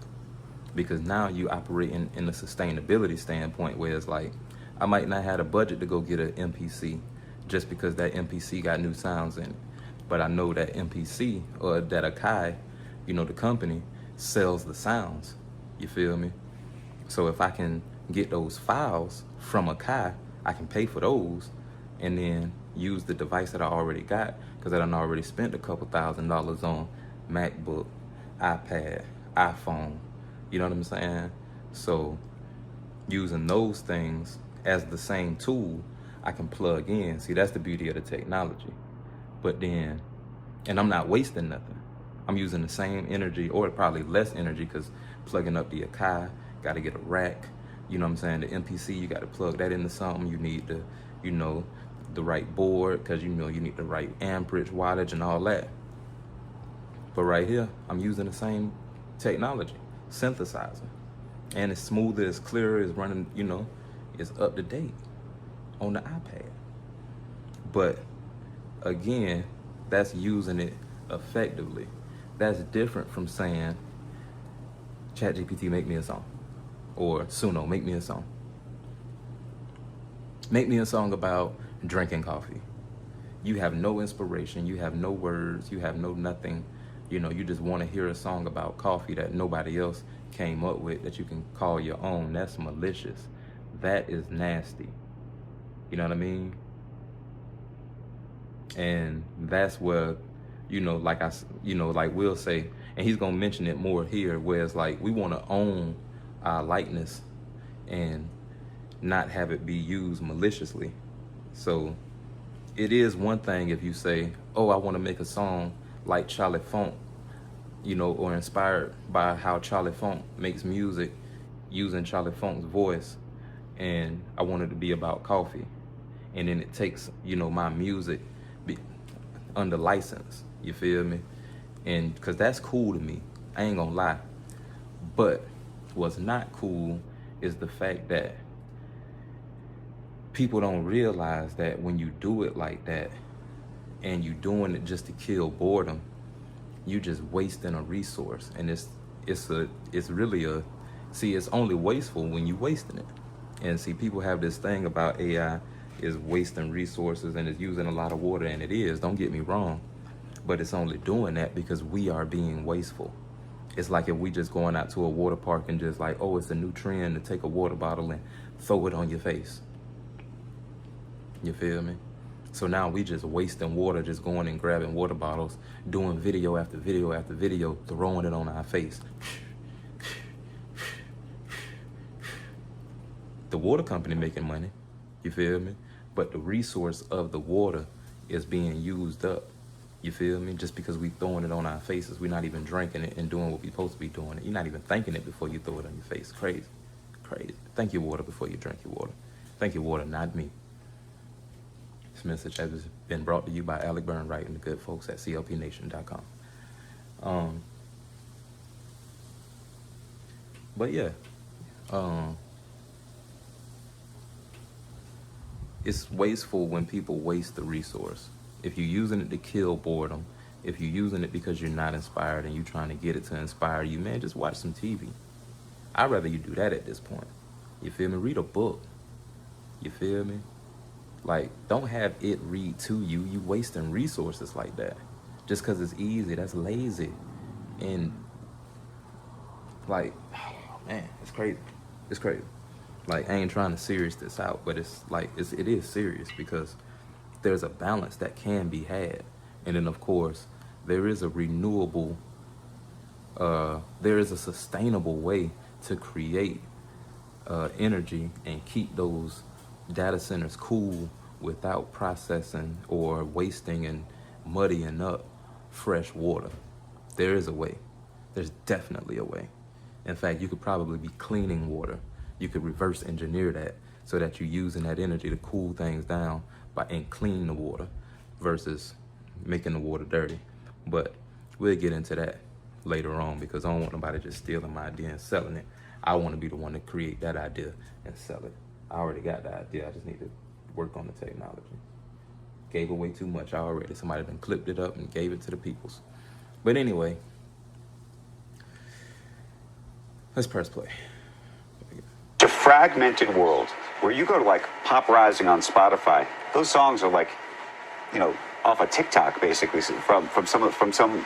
Because now you operate in a sustainability standpoint where it's like, I might not have a budget to go get an MPC just because that MPC got new sounds in it. But I know that MPC, or that Akai, the company, sells the sounds. You feel me? So if I can get those files from Akai, I can pay for those and then use the device that I already got, because I done already spent a couple $1,000s on MacBook, iPad, iPhone. You know what I'm saying? So using those things as the same tool, I can plug in. See, that's the beauty of the technology. But then, and I'm not wasting nothing. I'm using the same energy, or probably less energy, because plugging up the Akai, got to get a rack. You know what I'm saying? The MPC, you got to plug that into something. You need the, the right board, because you need the right amperage, wattage, and all that. But right here, I'm using the same technology, synthesizer. And it's smoother, it's clearer, it's running, it's up to date on the iPad. But again, that's using it effectively. That's different from saying, ChatGPT, make me a song. Or Suno, make me a song. Make me a song about drinking coffee. You have no inspiration, you have no words, you have no nothing. You just want to hear a song about coffee that nobody else came up with that you can call your own. That's malicious. That is nasty. You know what I mean? And that's where, like Will say, and he's going to mention it more here, where it's like we want to own our likeness and not have it be used maliciously. So it is one thing if you say, oh, I want to make a song like Charli Funk, or inspired by how Charli Funk makes music using Charli Funk's voice, and I want it to be about coffee. And then it takes, my music under license, you feel me? And because that's cool to me, I ain't gonna lie. But what's not cool is the fact that people don't realize that when you do it like that and you doing it just to kill boredom, you just wasting a resource. And it's only wasteful when you wasting it. And see, people have this thing about AI is wasting resources and is using a lot of water, and it is, don't get me wrong, but it's only doing that because we are being wasteful. It's like if we just going out to a water park and just like, oh, it's a new trend to take a water bottle and throw it on your face. You feel me? So now we just wasting water, just going and grabbing water bottles, doing video after video after video, throwing it on our face. The water company making money, you feel me? But the resource of the water is being used up, you feel me? Just because we throwing it on our faces, we're not even drinking it and doing what we're supposed to be doing. You're not even thanking it before you throw it on your face. Crazy, crazy. Thank your water before you drink your water. Thank your water, not me. This message has been brought to you by Alec Burnwright and the good folks at clpnation.com. But yeah, it's wasteful when people waste the resource. If you're using it to kill boredom, if you're using it because you're not inspired and you're trying to get it to inspire you, man, just watch some TV. I'd rather you do that at this point. You feel me? Read a book. You feel me? Like, don't have it read to you. You wasting resources like that. Just because it's easy, that's lazy. And, like, oh, man, it's crazy. It's crazy. Like, I ain't trying to serious this out, but it's like, it is serious because there's a balance that can be had. And then, of course, there is a renewable, there is a sustainable way to create energy and keep those data centers cool without processing or wasting and muddying up fresh water. There is a way. There's definitely a way. In fact, you could probably be cleaning water. You could reverse engineer that so that you're using that energy to cool things down and clean the water versus making the water dirty. But we'll get into that later on because I don't want nobody just stealing my idea and selling it. I want to be the one to create that idea and sell it. I already got the idea. I just need to work on the technology. Gave away too much already. Somebody done clipped it up and gave it to the peoples. But anyway, let's press play. It's a fragmented world where you go to like Pop Rising on Spotify. Those songs are like, off of TikTok basically from some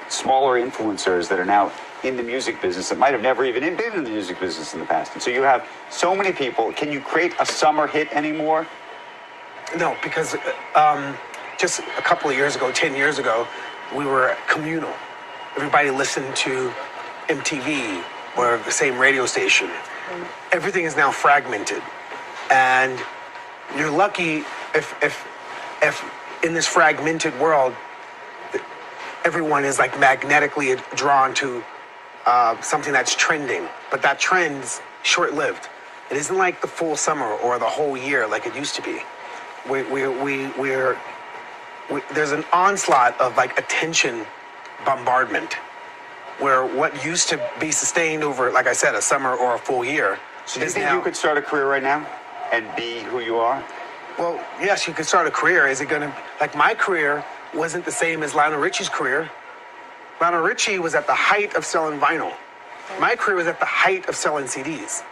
smaller influencers that are now in the music business that might have never even been in the music business in the past. And so you have so many people. Can you create a summer hit anymore? No, because just a couple of years ago, 10 years ago, we were communal. Everybody listened to MTV or the same radio station. Everything is now fragmented. And you're lucky if in this fragmented world, everyone is like magnetically drawn to something that's trending, but that trend's short-lived. It isn't like the full summer or the whole year like it used to be. There's an onslaught of like attention bombardment, where what used to be sustained over, like I said, a summer or a full year. So do you think you could start a career right now and be who you are? Well, yes, you could start a career. Is it going to, like, my career wasn't the same as Lionel Richie's career. Lionel Richie was at the height of selling vinyl. My career was at the height of selling CDs.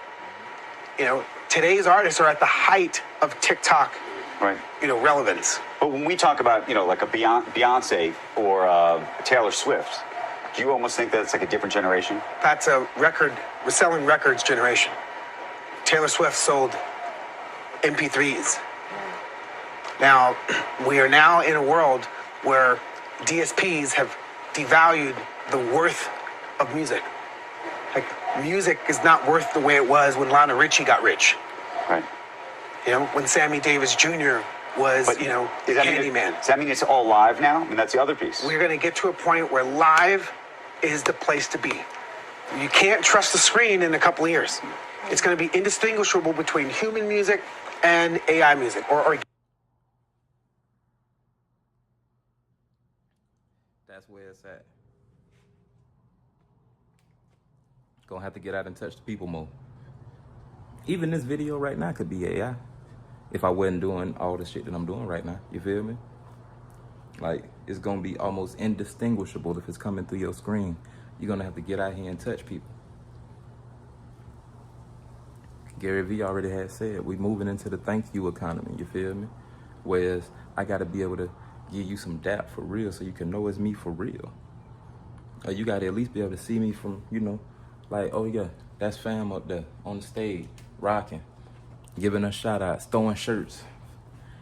You know, today's artists are at the height of TikTok, Right. you know, relevance. But when we talk about, you know, like a Beyonce or Taylor Swift, do you almost think that's like a different generation? That's a record, we're selling records generation. Taylor Swift sold MP3s. Now, we are now in a world where DSPs have devalued the worth of music. Like, music is not worth the way it was when Lionel Richie got rich. Right. You know, when Sammy Davis Jr. was, But you know, does that mean Candyman. does that mean it's all live now? I mean, that's the other piece. We're going to get to a point where live is the place to be. You can't trust the screen in a couple of years. It's going to be indistinguishable between human music and AI music. Or That's where it's at. Gonna have to get out and touch the people more. Even this video right now could be AI. If I wasn't doing all the shit that I'm doing right now, you feel me? Like, it's gonna be almost indistinguishable if it's coming through your screen. You're gonna have to get out here and touch people. Gary Vee already had said, we moving into the thank you economy, you feel me? Whereas I gotta be able to give you some dap for real so you can know it's me for real. Or you gotta at least be able to see me from, you know, like, oh yeah, that's fam up there on the stage, rocking, giving us shout outs, throwing shirts,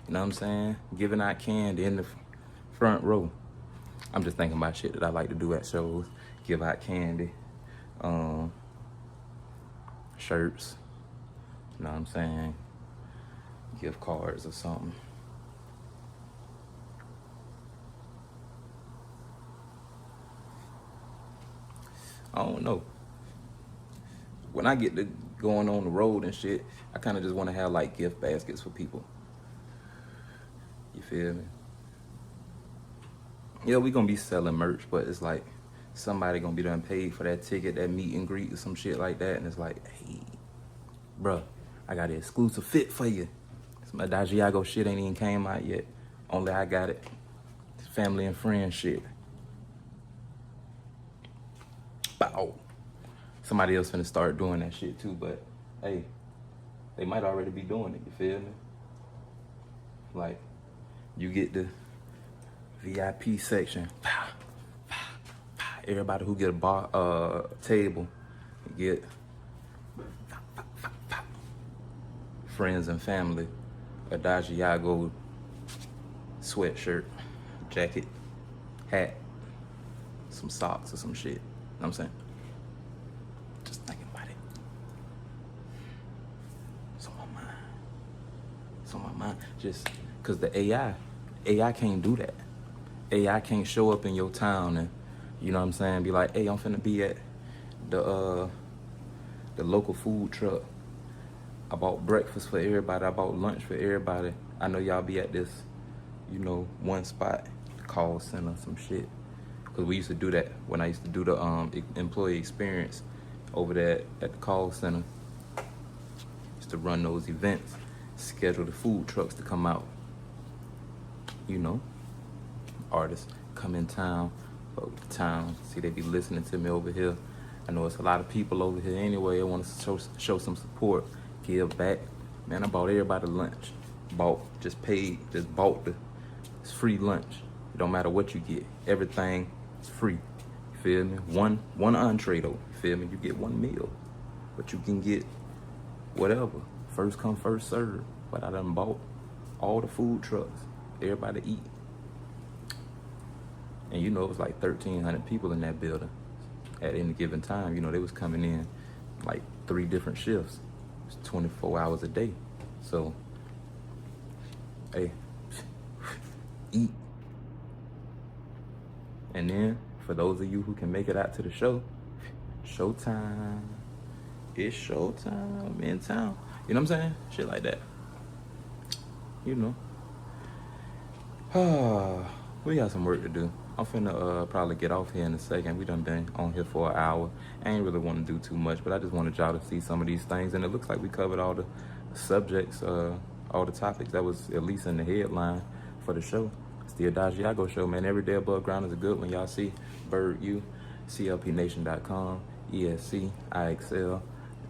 you know what I'm saying? Giving out candy in the front row. I'm just thinking about shit that I like to do at shows. Give out candy, shirts, you know what I'm saying? Gift cards or something. I don't know. When I get to going on the road and shit, I kind of just want to have like gift baskets for people. You feel me? Yeah, we gonna be selling merch, but it's like somebody gonna be done paid for that ticket, that meet and greet or some shit like that, and it's like, hey, bruh, I got an exclusive fit for you. Some Edagiago shit ain't even came out yet. Only I got it. It's family and friends shit. Bow. Somebody else finna start doing that shit too, but hey, they might already be doing it, you feel me? Like, you get the VIP section. Everybody who get a bar table get friends and family, Edagiago sweatshirt, jacket, hat, some socks or some shit. You know what I'm saying? Just thinking about it. It's on my mind. It's on my mind. Just because the AI can't do that. AI can't show up in your town and, you know what I'm saying, be like, hey, I'm finna be at the local food truck. I bought breakfast for everybody. I bought lunch for everybody. I know y'all be at this, you know, one spot, call center, some shit. Because we used to do that when I used to do the employee experience over there at the call center. Used to run those events, schedule the food trucks to come out. You know, artists come in town, folk to town. See, they be listening to me over here. I know it's a lot of people over here anyway. I want to show some support, give back. Man, I bought everybody lunch. Bought the it's free lunch. It don't matter what you get. Everything is free. You feel me? One entree though. You feel me? You get one meal. But you can get whatever. First come, first serve. But I done bought all the food trucks. Everybody eat. And you know it was like 1,300 people in that building at any given time. You know, they was coming in like 3 different shifts. It was 24 hours a day. So, hey, eat. And then, for those of you who can make it out to the show, showtime. It's showtime. I'm in town. You know what I'm saying? Shit like that. You know. We got some work to do. I'm finna probably get off here in a second. We done been on here for an hour. I ain't really want to do too much, but I just wanted y'all to see some of these things. And it looks like we covered all the subjects, all the topics that was at least in the headline for the show. It's the Edagiago Show, man. Every day above ground is a good one. Y'all see Bird U, CLPNation.com, ESC, IXL.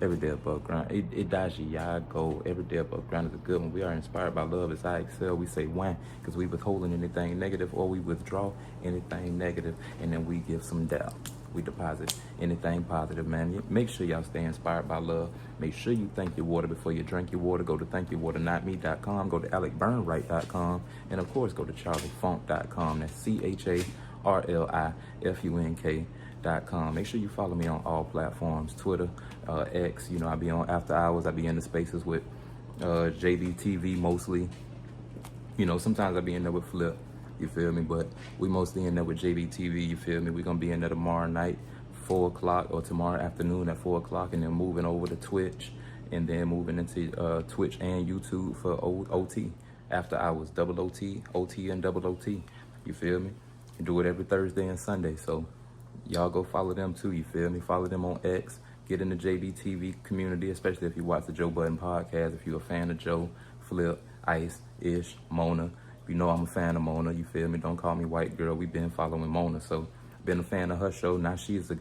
Every day above ground. Edagiago. Every day above ground is a good one. We are inspired by love. It's IXL. We say when because we withholding anything negative or we withdraw anything negative, and then we give some doubt. We deposit anything positive, man. Make sure y'all stay inspired by love. Make sure you thank your water before you drink your water. Go to thankyourwaternotme.com. Go to alecburnwright.com. And of course, go to charlifunk.com. That's CHARLIFUNK.com. Make sure you follow me on all platforms, Twitter, X. You know, I be on after hours. I be in the spaces with JBTV mostly. You know, sometimes I be in there with Flip. You feel me? But we mostly in there with JBTV. You feel me? We're gonna be in there tomorrow night, 4 o'clock, or tomorrow afternoon at 4 o'clock, and then moving over to Twitch, and then moving into Twitch and YouTube for OT after hours, double OT, OT and double OT. You feel me? You do it every Thursday and Sunday. So y'all go follow them too, you feel me? Follow them on X. Get in the JBTV community, especially if you watch the Joe Budden podcast. If you're a fan of Joe, Flip, Ice, Ish, Mona. You know I'm a fan of Mona, you feel me? Don't call me white girl. We've been following Mona, so been a fan of her show. Now she's a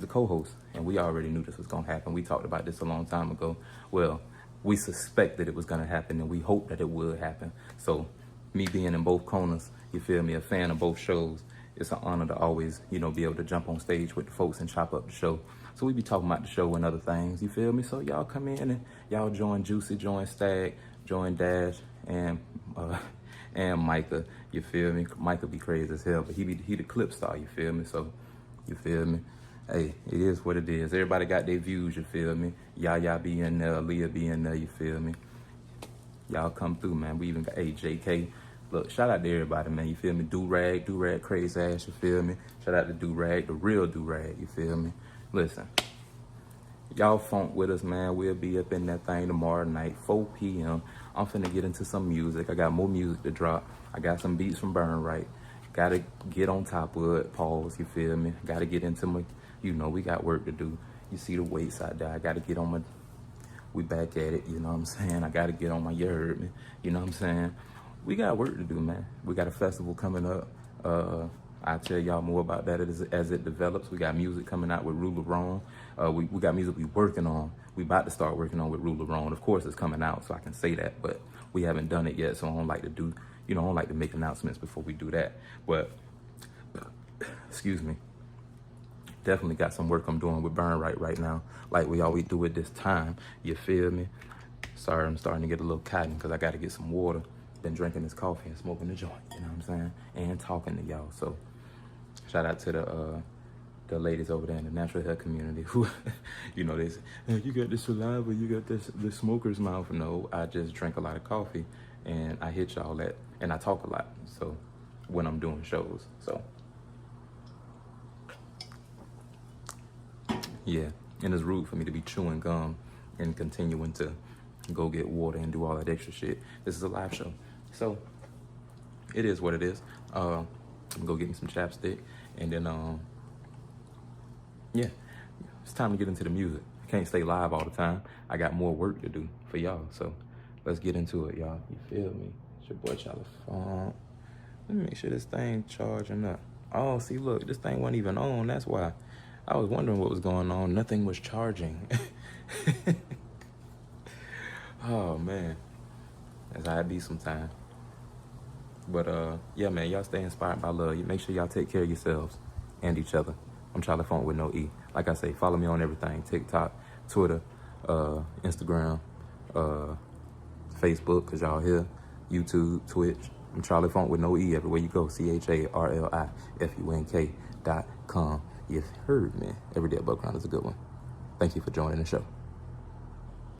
co-host, and we already knew this was gonna happen. We talked about this a long time ago. Well, we suspected it was gonna happen, and we hoped that it would happen. So me being in both corners, you feel me, a fan of both shows, it's an honor to always, you know, be able to jump on stage with the folks and chop up the show. So we be talking about the show and other things, you feel me? So y'all come in and y'all join Juicy, join Stag, join Dash, and Micah, you feel me? Micah be crazy as hell, but he the clip star, you feel me? So, you feel me? Hey, it is what it is. Everybody got their views, you feel me? Yaya be in there, Leah be in there, you feel me? Y'all come through, man. We even got JK. Look, shout out to everybody, man. You feel me? Do-rag, crazy ass, you feel me? Shout out to Do-rag, the real Do-rag, you feel me? Listen, y'all funk with us, man. We'll be up in that thing tomorrow night, 4 p.m. I'm finna get into some music. I got more music to drop. I got some beats from Burn Right. Gotta get on top of it, pause, you feel me? Gotta get into my, you know, we got work to do. You see the weights out there. I gotta get on my, we back at it, you know what I'm saying? I gotta get on my, you heard me, you know what I'm saying? We got work to do, man. We got a festival coming up. I'll tell y'all more about that as it develops. We got music coming out with Ruler Wrong. We got music we working on. We about to start working on with Ruler Wrong. Of course, it's coming out, so I can say that, but we haven't done it yet, so I don't like to do, you know, I don't like to make announcements before we do that. But, excuse me, definitely got some work I'm doing with Burn right now, like we always do at this time, you feel me? Sorry, I'm starting to get a little cotton because I got to get some water. Been drinking this coffee and smoking the joint, you know what I'm saying? And talking to y'all, so shout out to the ladies over there in the natural hair community who, you know, they say, hey, you got this saliva, you got this smoker's mouth. No, I just drink a lot of coffee and I hit y'all that, and I talk a lot, so when I'm doing shows, so yeah, and it's rude for me to be chewing gum and continuing to go get water and do all that extra shit. This is a live show, so it is what it is. I'm gonna go get me some chapstick, and then yeah, it's time to get into the music. I can't stay live all the time. I got more work to do for y'all, so let's get into it, y'all. You feel me? It's your boy Charli Funk. Let me make sure this thing charging up. Oh, see, look, this thing wasn't even on. That's why I was wondering what was going on. Nothing was charging. Oh man, as I be sometime. But yeah, man, y'all stay inspired by love. You make sure y'all take care of yourselves and each other. I'm Charli Funk with no E. Like I say, follow me on everything: TikTok, Twitter, Instagram, Facebook, cause y'all here, YouTube, Twitch. I'm Charli Funk with no E everywhere you go. CHARLIFUNK.com. You heard me. Every day above ground is a good one. Thank you for joining the show.